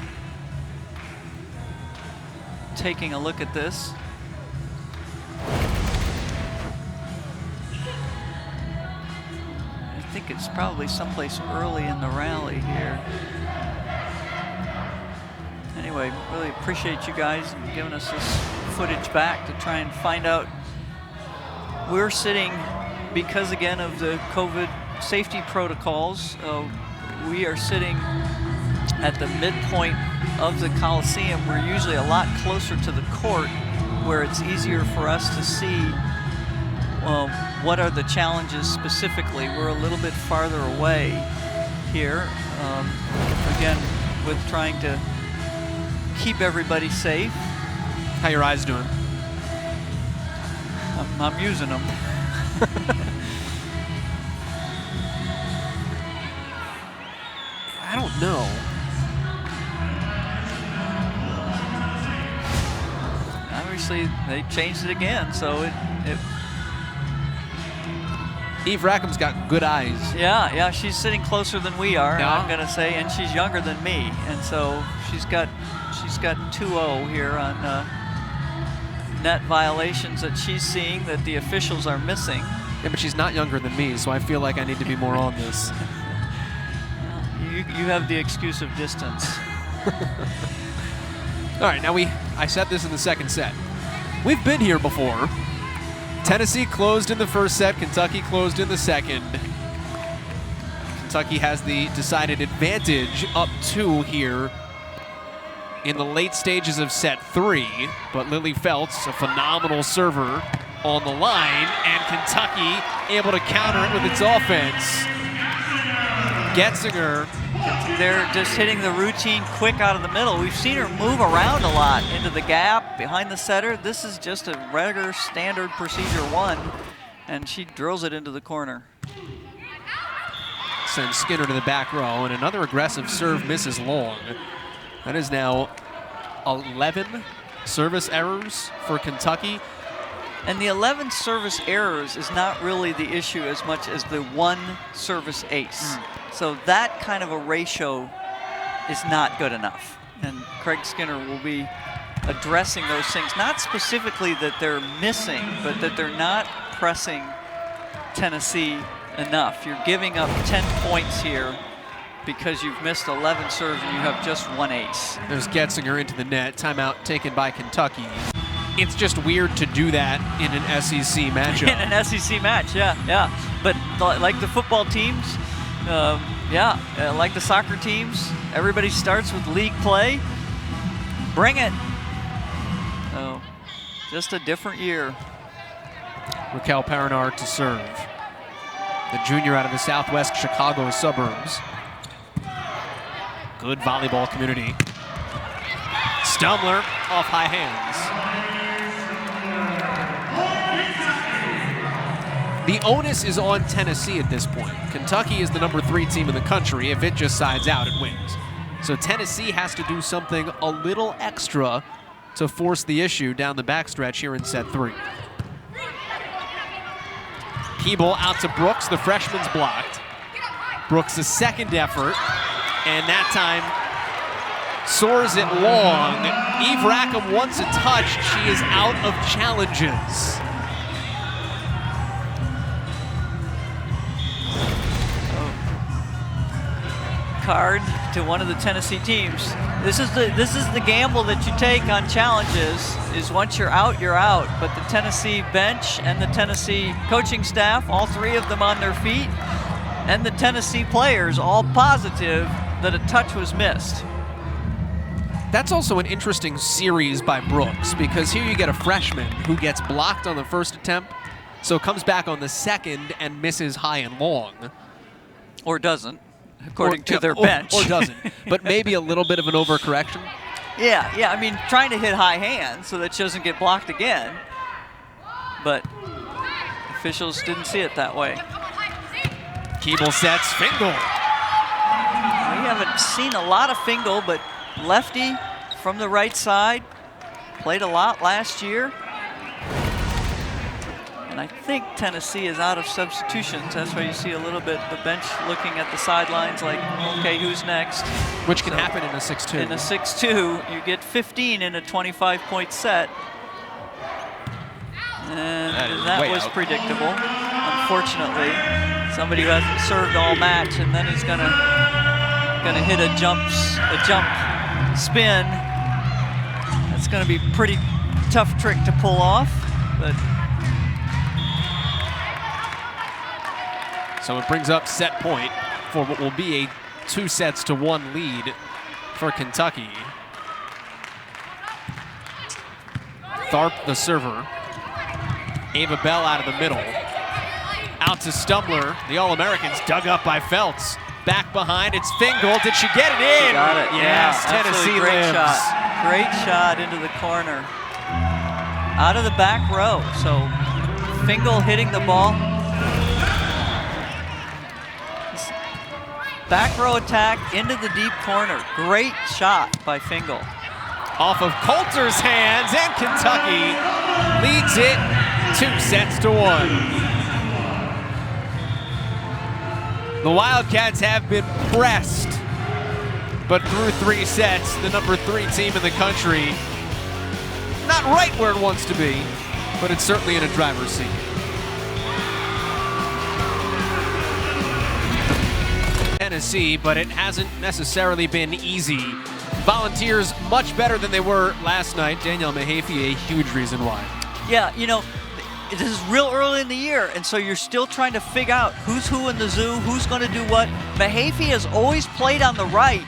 taking a look at this. I think it's probably someplace early in the rally here. Anyway, really appreciate you guys giving us this footage back to try and find out. We're sitting, because again of the COVID safety protocols, we are sitting at the midpoint of the Coliseum. We're usually a lot closer to the court where it's easier for us to see what are the challenges specifically. We're a little bit farther away here, again, with trying to keep everybody safe. How your eyes doing? I'm using them. I don't know. Obviously, they changed it again, so it Eve Rackham's got good eyes. Yeah, she's sitting closer than we are, yeah. I'm gonna say, and she's younger than me, and so she's got 2-0 here on net violations that she's seeing that the officials are missing. Yeah, but she's not younger than me, so I feel like I need to be more on this. You have the excuse of distance. All right, now I said this in the second set. We've been here before. Tennessee closed in the first set, Kentucky closed in the second. Kentucky has the decided advantage, up 2 here in the late stages of set 3, but Lily Feltz, a phenomenal server on the line, and Kentucky able to counter it with its offense. Getzinger. They're just hitting the routine quick out of the middle. We've seen her move around a lot into the gap, behind the setter. This is just a regular standard procedure 1, and she drills it into the corner. Sends Skinner to the back row, and another aggressive serve misses long. That is now 11 service errors for Kentucky. And the 11 service errors is not really the issue as much as the 1 service ace. So that kind of a ratio is not good enough. And Craig Skinner will be addressing those things, not specifically that they're missing, but that they're not pressing Tennessee enough. You're giving up 10 points here because you've missed 11 serves and you have just 1 ace. There's Getzinger into the net. Timeout taken by Kentucky. It's just weird to do that in an SEC matchup. In an SEC match, yeah. But like the football teams, like the soccer teams, everybody starts with league play. Bring it. So, just a different year. Raquel Perinar to serve. The junior out of the southwest Chicago suburbs. Good volleyball community. Stumler off high hands. The onus is on Tennessee at this point. Kentucky is the number 3 team in the country. If it just sides out, it wins. So Tennessee has to do something a little extra to force the issue down the backstretch here in set 3. Keeble out to Brooks. The freshman's blocked. Brooks' second effort, and that time soars it long. Eve Rackham wants a touch. She is out of challenges. Card to one of the Tennessee teams. This is the gamble that you take on challenges, is once you're out, you're out. But the Tennessee bench and the Tennessee coaching staff, all three of them on their feet, and the Tennessee players all positive that a touch was missed. That's also an interesting series by Brooks, because here you get a freshman who gets blocked on the first attempt, so comes back on the second and misses high and long. Or doesn't, according to their bench. Or doesn't, but maybe a little bit of an overcorrection. Yeah, I mean, trying to hit high hand so that she doesn't get blocked again. But officials didn't see it that way. Keeble sets Fingal. We haven't seen a lot of Fingal, but lefty from the right side. Played a lot last year. And I think Tennessee is out of substitutions. That's why you see a little bit the bench looking at the sidelines like, okay, who's next? Which can happen in a 6-2. In a 6-2, you get 15 in a 25-point set. And that was predictable. Unfortunately, somebody who hasn't served all match and then is gonna hit a jump spin. That's gonna be a pretty tough trick to pull off, but. So it brings up set point for what will be a 2-1 lead for Kentucky. Tharp, the server. Ava Bell out of the middle. Out to Stumbler. The All-Americans dug up by Feltz. Back behind, it's Fingal. Did she get it in? She got it, yes, yeah. Tennessee great lives. shot. Great shot into the corner. Out of the back row, so Fingal hitting the ball. Back row attack into the deep corner. Great shot by Fingal. Off of Coulter's hands, and Kentucky leads it 2-1. The Wildcats have been pressed, but through 3 sets, the number 3 team in the country, not right where it wants to be, but it's certainly in a driver's seat. Tennessee, but it hasn't necessarily been easy. Volunteers much better than they were last night. Danielle Mahaffey, a huge reason why. Yeah, you know, this is real early in the year, and so you're still trying to figure out who's who in the zoo, who's going to do what. Mahaffey has always played on the right.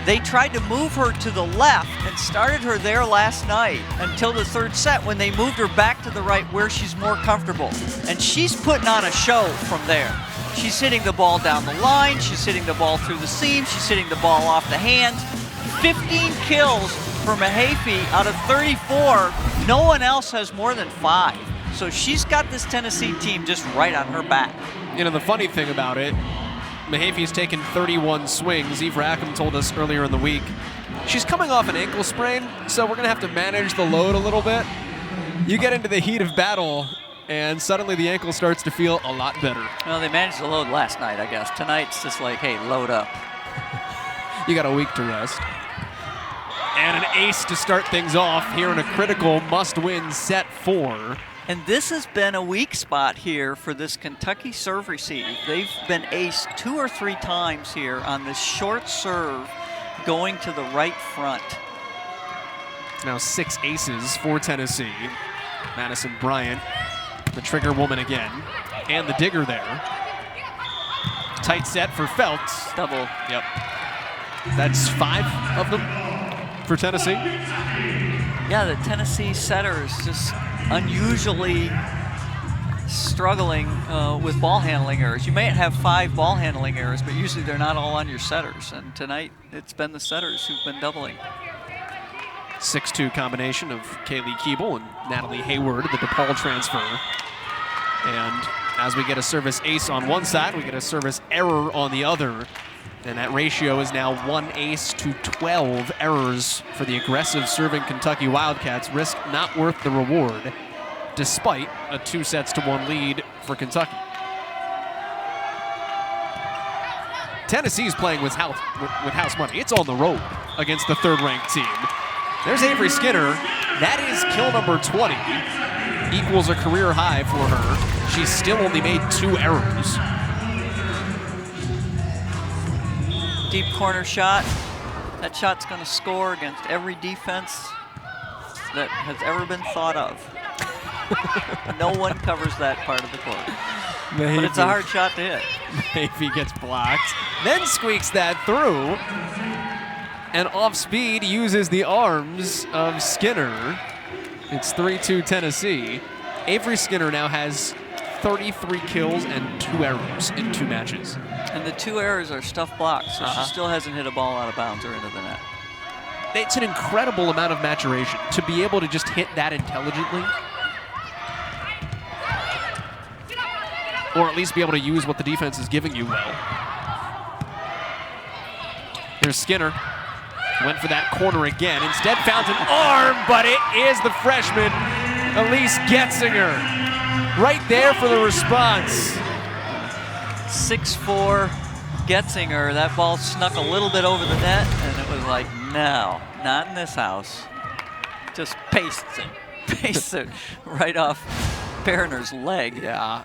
They tried to move her to the left and started her there last night until the 3rd set when they moved her back to the right where she's more comfortable. And she's putting on a show from there. She's hitting the ball down the line, she's hitting the ball through the seam, she's hitting the ball off the hands. 15 kills for Mahaffey out of 34. No one else has more than 5. So she's got this Tennessee team just right on her back. You know, the funny thing about it, Mahaffey's taken 31 swings. Eve Rackham told us earlier in the week she's coming off an ankle sprain, so we're going to have to manage the load a little bit. You get into the heat of battle, and suddenly the ankle starts to feel a lot better. Well, they managed the load last night, I guess. Tonight's just like, hey, load up. You got a week to rest. And an ace to start things off here in a critical must-win set 4. And this has been a weak spot here for this Kentucky serve receive. They've been aced 2 or 3 times here on this short serve going to the right front. Now 6 aces for Tennessee. Madison Bryant, the trigger woman again, and the digger there. Tight set for Feltz. Double. Yep. That's 5 of them for Tennessee. Yeah, the Tennessee setters just unusually struggling with ball handling errors. You may have 5 ball handling errors, but usually they're not all on your setters. And tonight, it's been the setters who've been doubling. 6-2 combination of Kaylee Keeble and Natalie Hayward, the DePaul transfer. And as we get a service ace on one side, we get a service error on the other. And that ratio is now 1 ace to 12 errors for the aggressive serving Kentucky Wildcats. Risk not worth the reward, despite a 2-1 lead for Kentucky. Tennessee's playing with house money. It's on the road against the 3rd-ranked team. There's Avery Skinner. That is kill number 20. Equals a career high for her. She's still only made 2 errors. Deep corner shot. That shot's going to score against every defense that has ever been thought of. No one covers that part of the court. But it's a hard shot to hit. Maybe gets blocked, then squeaks that through. And off speed uses the arms of Skinner. It's 3-2 Tennessee. Avery Skinner now has 33 kills and 2 errors in 2 matches. And the 2 errors are stuff blocks, so she still hasn't hit a ball out of bounds or into the net. It's an incredible amount of maturation to be able to just hit that intelligently. Or at least be able to use what the defense is giving you well. Here's Skinner. Went for that corner again. Instead found an arm, but it is the freshman, Elise Getzinger. Right there for the response. 6'4" Getzinger. That ball snuck a little bit over the net, and it was like, no, not in this house. Just pastes it right off Periner's leg. Yeah,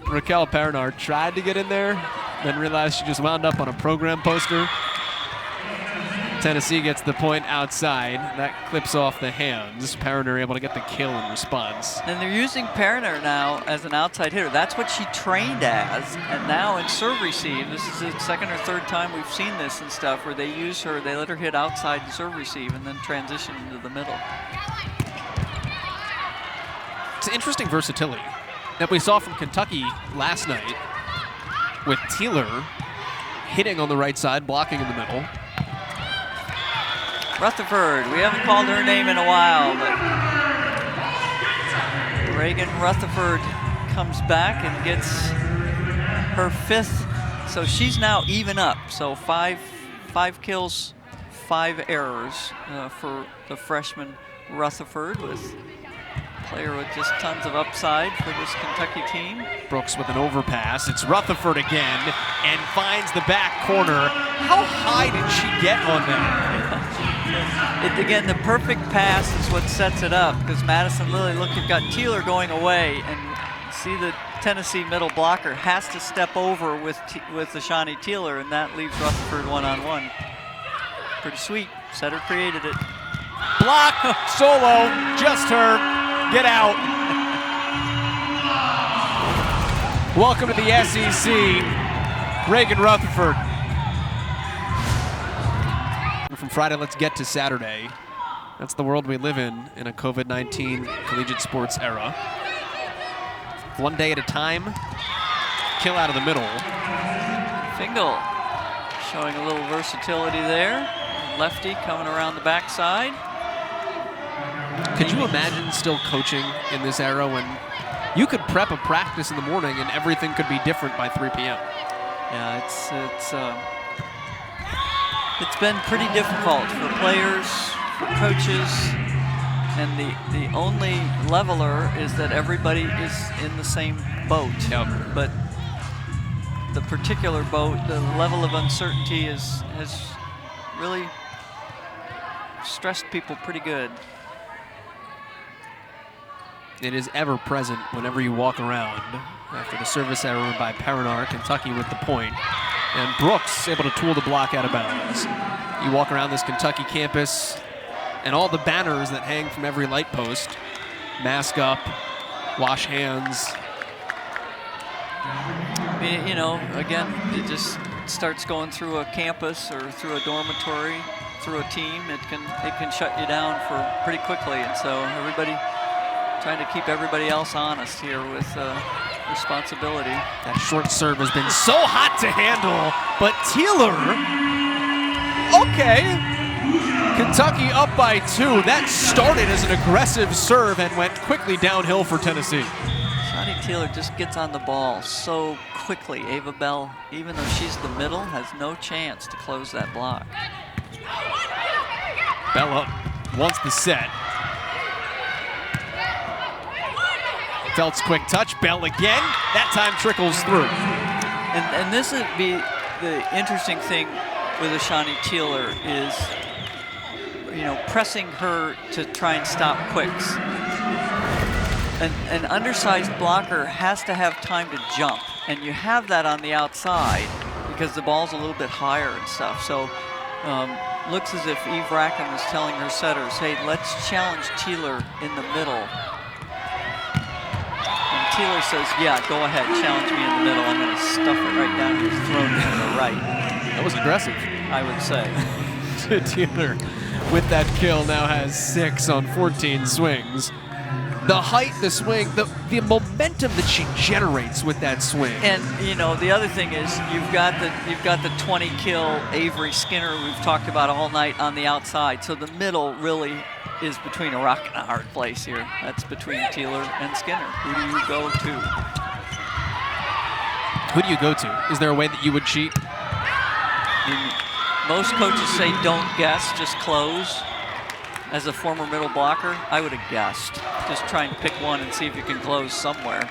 Raquel Periner tried to get in there, then realized she just wound up on a program poster. Tennessee gets the point outside. That clips off the hands. Periner able to get the kill in response. And they're using Periner now as an outside hitter. That's what she trained as. And now in serve receive, this is the 2nd or 3rd time we've seen this and stuff, where they use her, they let her hit outside and serve receive and then transition into the middle. It's interesting versatility that we saw from Kentucky last night with Teeler hitting on the right side, blocking in the middle. Rutherford, we haven't called her name in a while, but Reagan Rutherford comes back and gets her 5th. So she's now even up. So five kills, 5 errors for the freshman Rutherford, with player with just tons of upside for this Kentucky team. Brooks with an overpass. It's Rutherford again and finds the back corner. How high did she get on that? Again, the perfect pass is what sets it up, because Madison Lilly, look, you've got Teeler going away, and see the Tennessee middle blocker has to step over with Ashani Teeler, and that leaves Rutherford one-on-one. Pretty sweet. Setter created it. Block, solo, just her. Get out. Welcome to the SEC, Reagan Rutherford. From Friday, let's get to Saturday. That's the world we live in a COVID-19 collegiate sports era. One day at a time, kill out of the middle. Fingal showing a little versatility there. Lefty coming around the backside. Could you imagine still coaching in this era when you could prep a practice in the morning and everything could be different by 3 p.m.? Yeah, it's been pretty difficult for players, for coaches, and the only leveler is that everybody is in the same boat. Yep. But the particular boat, the level of uncertainty has really stressed people pretty good. It is ever present whenever you walk around. After the service error by Perinar, Kentucky with the point. And Brooks able to tool the block out of bounds. You walk around this Kentucky campus and all the banners that hang from every light post. Mask up, wash hands. You know, again, it just starts going through a campus or through a dormitory, through a team. It can shut you down for pretty quickly. And so everybody trying to keep everybody else honest here with responsibility. That short serve has been so hot to handle, but Teeler, okay. Kentucky up by 2. That started as an aggressive serve and went quickly downhill for Tennessee. Shani Teeler just gets on the ball so quickly. Ava Bell, even though she's the middle, has no chance to close that block. Bell up, wants the set. Felt's quick touch, Bell again. That time trickles through. And this would be the interesting thing with Ashani Teeler is, pressing her to try and stop quicks. An undersized blocker has to have time to jump, and you have that on the outside because the ball's a little bit higher and stuff. So looks as if Eve Rackham is telling her setters, hey, let's challenge Teeler in the middle. And Teeler says, yeah, go ahead, challenge me in the middle. I'm going to stuff it right down his throat to the right. That was aggressive, I would say. Teeler, with that kill, now has 6 on 14 swings. The height, the swing, the momentum that she generates with that swing. And the other thing is you've got the 20 kill Avery Skinner we've talked about all night on the outside. So the middle really is between a rock and a hard place here. That's between Teeler and Skinner. Who do you go to? Who do you go to? Is there a way that you would cheat? Most coaches say don't guess, just close. As a former middle blocker, I would have guessed. Just try and pick one and see if you can close somewhere.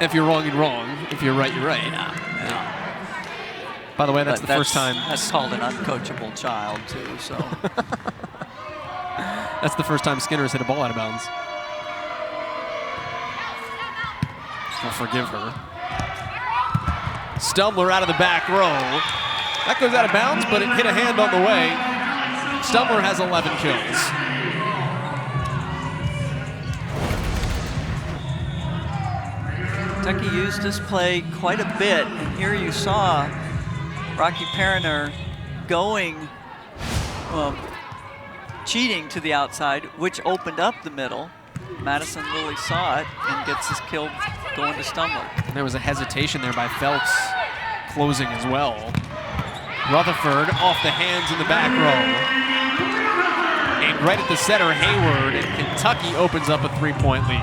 If you're wrong, you're wrong. If you're right, you're right. Yeah. By the way, that's the first time. That's called an uncoachable child, too, so. That's the first time Skinner has hit a ball out of bounds. I'll forgive her. Stumbler out of the back row. That goes out of bounds, but it hit a hand on the way. Stumbler has 11 kills. Kentucky used this play quite a bit, and here you saw Rocky Perriner going, cheating to the outside, which opened up the middle. Madison Lilly saw it and gets this kill going to Stumbler. And there was a hesitation there by Phelps, closing as well. Rutherford off the hands in the back row. Aimed right at the setter, Hayward, and Kentucky opens up a 3-point lead.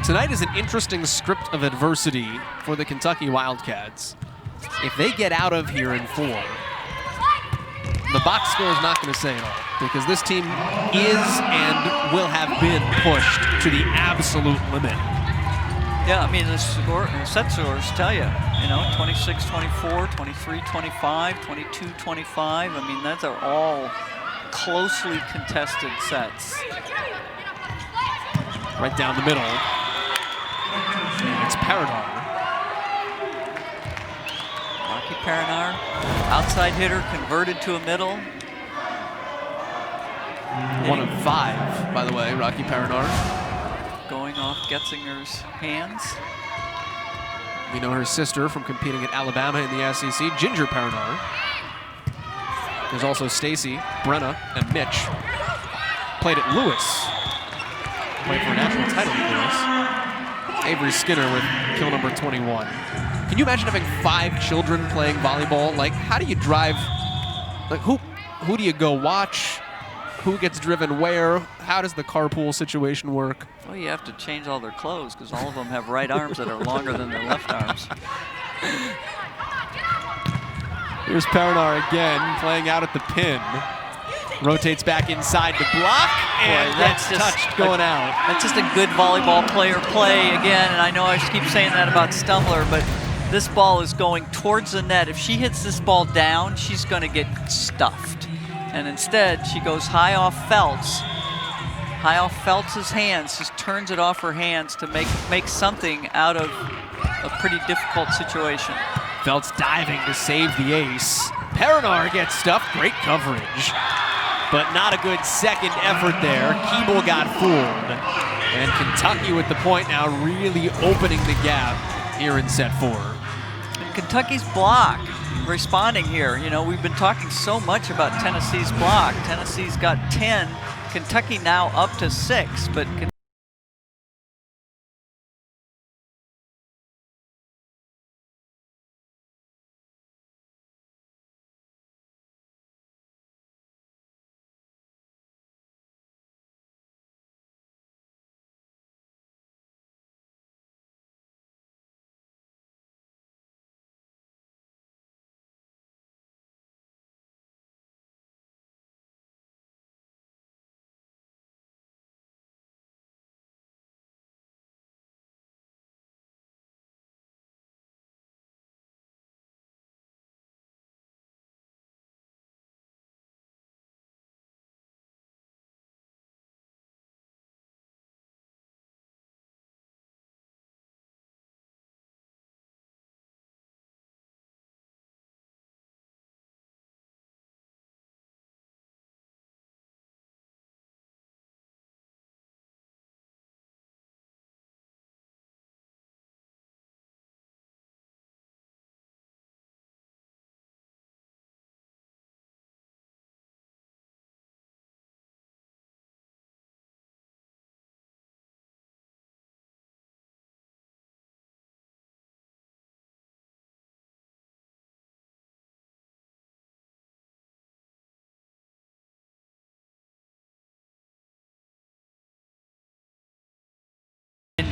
Tonight is an interesting script of adversity for the Kentucky Wildcats. If they get out of here in 4, the box score is not going to say it all, because this team is and will have been pushed to the absolute limit. Yeah, I mean, the set scores tell you, 26-24, 23-25, 22-25. I mean, those are all closely contested sets. Right down the middle. And it's Paradar. Rocky Paradar, outside hitter, converted to a middle. 1 of 5, by the way, Rocky Paradar. Going off Getzinger's hands. We know her sister from competing at Alabama in the SEC, Ginger Paradar. There's also Stacy, Brenna, and Mitch. Played at Lewis. Played for a national title at Lewis. Avery Skinner with kill number 21. Can you imagine having 5 children playing volleyball? Like, how do you drive? Like, who do you go watch? Who gets driven where? How does the carpool situation work? Well, you have to change all their clothes because all of them have right arms that are longer than their left arms. Here's Paradar again, playing out at the pin. Rotates back inside the block, and that's touched going out. That's just a good volleyball player play again, and I know I keep saying that about Stumbler, but this ball is going towards the net. If she hits this ball down, she's going to get stuffed. And instead, she goes high off Phelps. High off Phelps' hands, just turns it off her hands to make something out of a pretty difficult situation. Phelps diving to save the ace. Paradar gets stuffed, great coverage. But not a good second effort there. Keeble got fooled. And Kentucky with the point now really opening the gap here in set 4. And Kentucky's block responding here. We've been talking so much about Tennessee's block. Tennessee's got 10. Kentucky now up to 6, but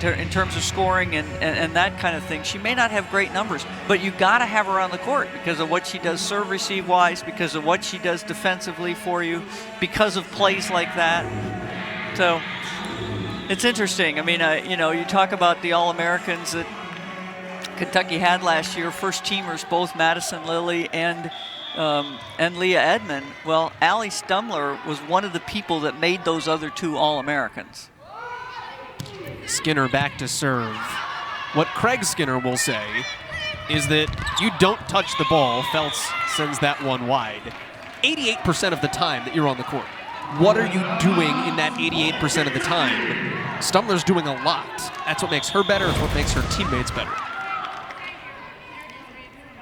in terms of scoring and that kind of thing. She may not have great numbers, but you got to have her on the court because of what she does serve receive wise, because of what she does defensively for you, because of plays like that. So it's interesting. I mean, you know, you talk about the All-Americans that Kentucky had last year, first teamers, both Madison Lilly and Leah Edmond. Well, Allie Stumler was one of the people that made those other 2 All-Americans. Skinner back to serve. What Craig Skinner will say is that you don't touch the ball. Feltz sends that one wide. 88% of the time that you're on the court. What are you doing in that 88% of the time? Stumler's doing a lot. That's what makes her better. It's what makes her teammates better.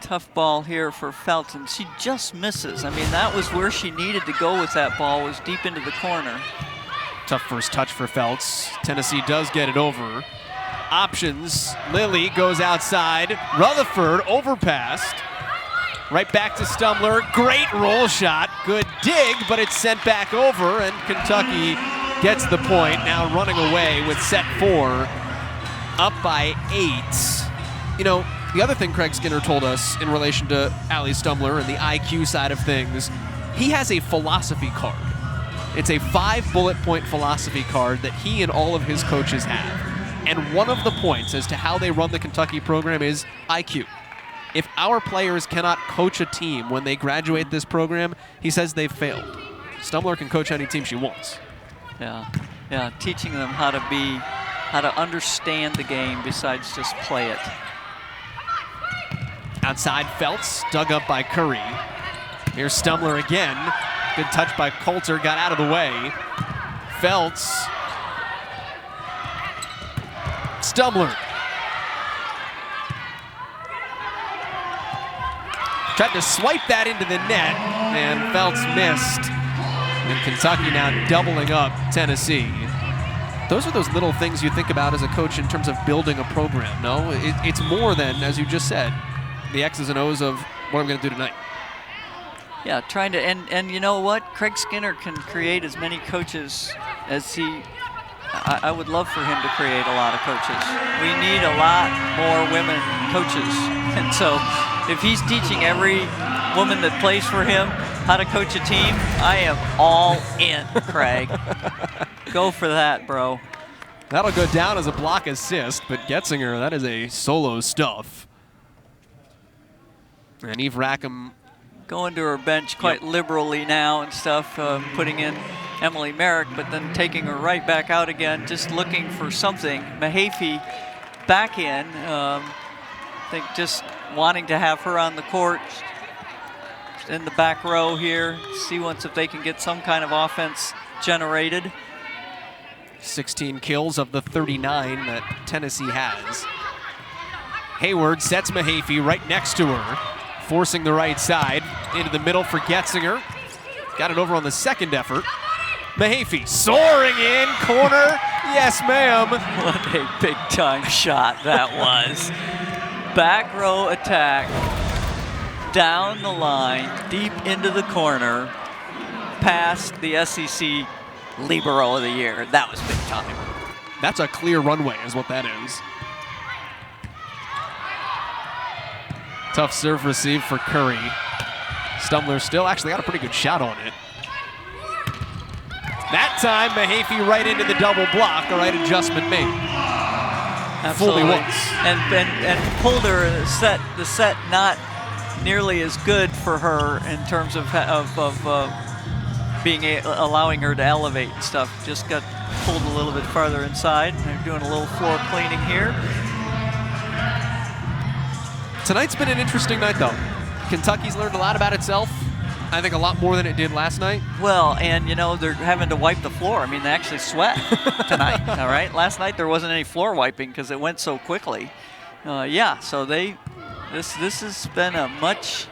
Tough ball here for Felton. She just misses. I mean, that was where she needed to go with that ball, was deep into the corner. Tough first touch for Feltz. Tennessee does get it over. Options. Lilly goes outside. Rutherford overpassed. Right back to Stumler. Great roll shot. Good dig, but it's sent back over, and Kentucky gets the point. Now running away with set 4, up by 8. You know, the other thing Craig Skinner told us in relation to Allie Stumler and the IQ side of things, he has a philosophy card. It's a 5-bullet point philosophy card that he and all of his coaches have. And one of the points as to how they run the Kentucky program is IQ. If our players cannot coach a team when they graduate this program, he says they've failed. Stumler can coach any team she wants. Yeah, teaching them how to understand the game besides just play it. Outside Feltz, dug up by Curry. Here's Stumler again. Good touch by Coulter, got out of the way. Feltz. Stumler. Tried to swipe that into the net, and Feltz missed. And Kentucky now doubling up Tennessee. Those are those little things you think about as a coach in terms of building a program, no? It's more than, as you just said, the X's and O's of what I'm going to do tonight. Yeah, trying to, and you know what? Craig Skinner can create as many coaches as he, I would love for him to create a lot of coaches. We need a lot more women coaches. And so if he's teaching every woman that plays for him how to coach a team, I am all in, Craig. Go for that, bro. That'll go down as a block assist, but Getzinger, that is a solo stuff. And Eve Rackham going to her bench quite liberally now and stuff, putting in Emily Merrick, but then taking her right back out again, just looking for something. Mahaffey back in, I think just wanting to have her on the court in the back row here, see once if they can get some kind of offense generated. 16 kills of the 39 that Tennessee has. Hayward sets Mahaffey right next to her, forcing the right side into the middle for Getzinger. Got it over on the second effort. Mahaffey soaring in, corner. Yes, ma'am. What a big-time shot that was. Back row attack, down the line, deep into the corner, past the SEC Libero of the Year. That was big time. That's a clear runway is what that is. Tough serve receive for Curry. Stumler still actually got a pretty good shot on it. That time, Mahaffey right into the double block. The right adjustment made. Absolutely. Fooled me once. And pulled her the set not nearly as good for her in terms of allowing her to elevate and stuff. Just got pulled a little bit farther inside. They're doing a little floor cleaning here. Tonight's been an interesting night, though. Kentucky's learned a lot about itself. I think a lot more than it did last night. Well, and you know, they're having to wipe the floor. I mean, they actually sweat tonight, all right? Last night there wasn't any floor wiping because it went so quickly. Yeah, so this has been a much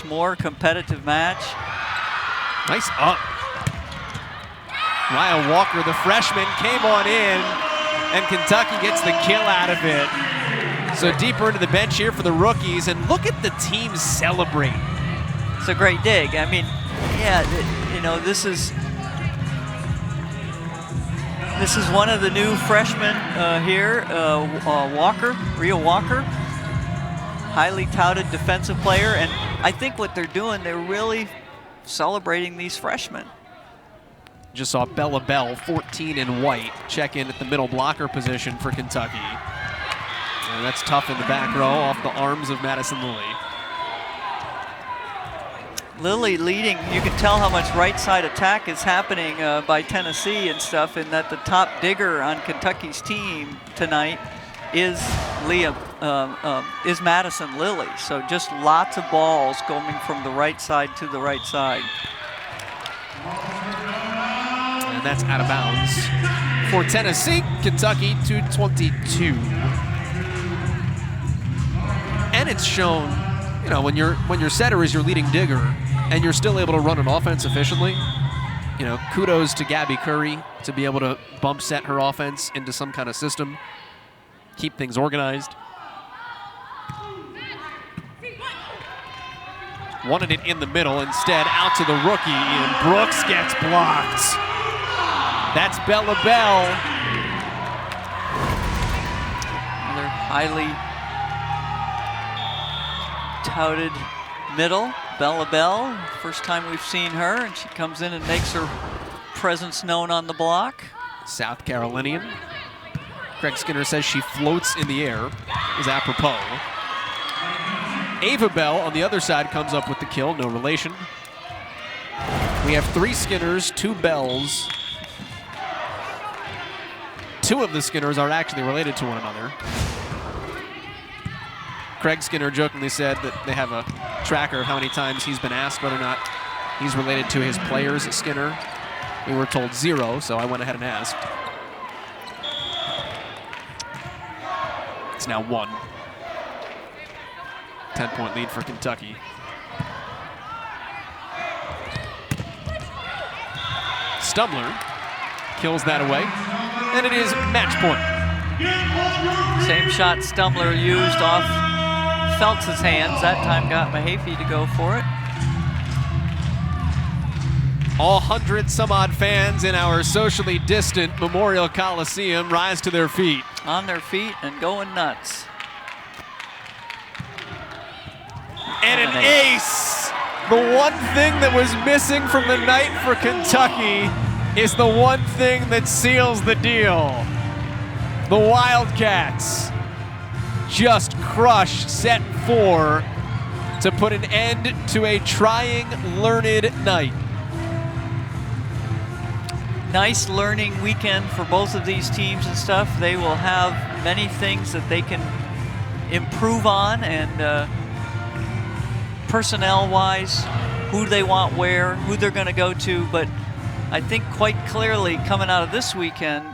more competitive match. Nice up. Ryan Walker, the freshman, came on in, and Kentucky gets the kill out of it. So deeper into the bench here for the rookies, and look at the team celebrate. It's a great dig. I mean, yeah, you know, this is This is one of the new freshmen here, Rhea Walker, highly touted defensive player. And I think what they're doing, they're really celebrating these freshmen. Just saw Bella Bell, 14 in white, check in at the middle blocker position for Kentucky. And that's tough in the back row off the arms of Madison Lilly. Lilly leading, you can tell how much right side attack is happening by Tennessee and stuff, and that the top digger on Kentucky's team tonight is Madison Lilly. So just lots of balls going from the right side to the right side. And that's out of bounds for Tennessee. Kentucky 222. And it's shown, you know, when your setter is your leading digger and you're still able to run an offense efficiently, you know, kudos to Gabby Curry to be able to bump set her offense into some kind of system, keep things organized. Wanted it in the middle, instead out to the rookie, and Brooks gets blocked. That's Bella Bell. Another highly touted middle, Bella Bell. First time we've seen her, and she comes in and makes her presence known on the block. South Carolinian. Craig Skinner says she floats in the air, is apropos. Ava Bell on the other side comes up with the kill, no relation. We have 3 Skinners, 2 Bells. 2 of the Skinners are actually related to one another. Craig Skinner jokingly said that they have a tracker of how many times he's been asked whether or not he's related to his players, Skinner. We were told 0, so I went ahead and asked. It's now 1. 10-point lead for Kentucky. Stumbler kills that away, and it is match point. Same shot Stumbler used off Feltz's hands. That time got Mahaffey to go for it. All 100-some-odd fans in our socially distant Memorial Coliseum rise to their feet. On their feet and going nuts. And an ace! The one thing that was missing from the night for Kentucky is the one thing that seals the deal. The Wildcats just crush set 4 to put an end to a trying, learned night. Nice learning weekend for both of these teams and stuff. They will have many things that they can improve on, and personnel-wise, who they want where, who they're going to go to. But I think quite clearly coming out of this weekend,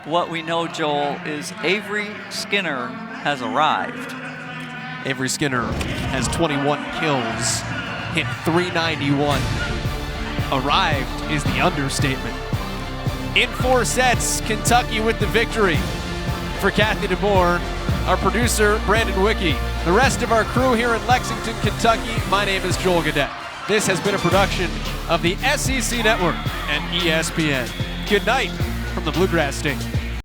what we know, Joel, is Avery Skinner has arrived. Avery Skinner has 21 kills, hit .391. Arrived is the understatement. In 4 sets, Kentucky with the victory. For Kathy DeBoer, our producer, Brandon Wicke, the rest of our crew here in Lexington, Kentucky, my name is Joel Gadet. This has been a production of the SEC Network and ESPN. Good night from the Bluegrass State.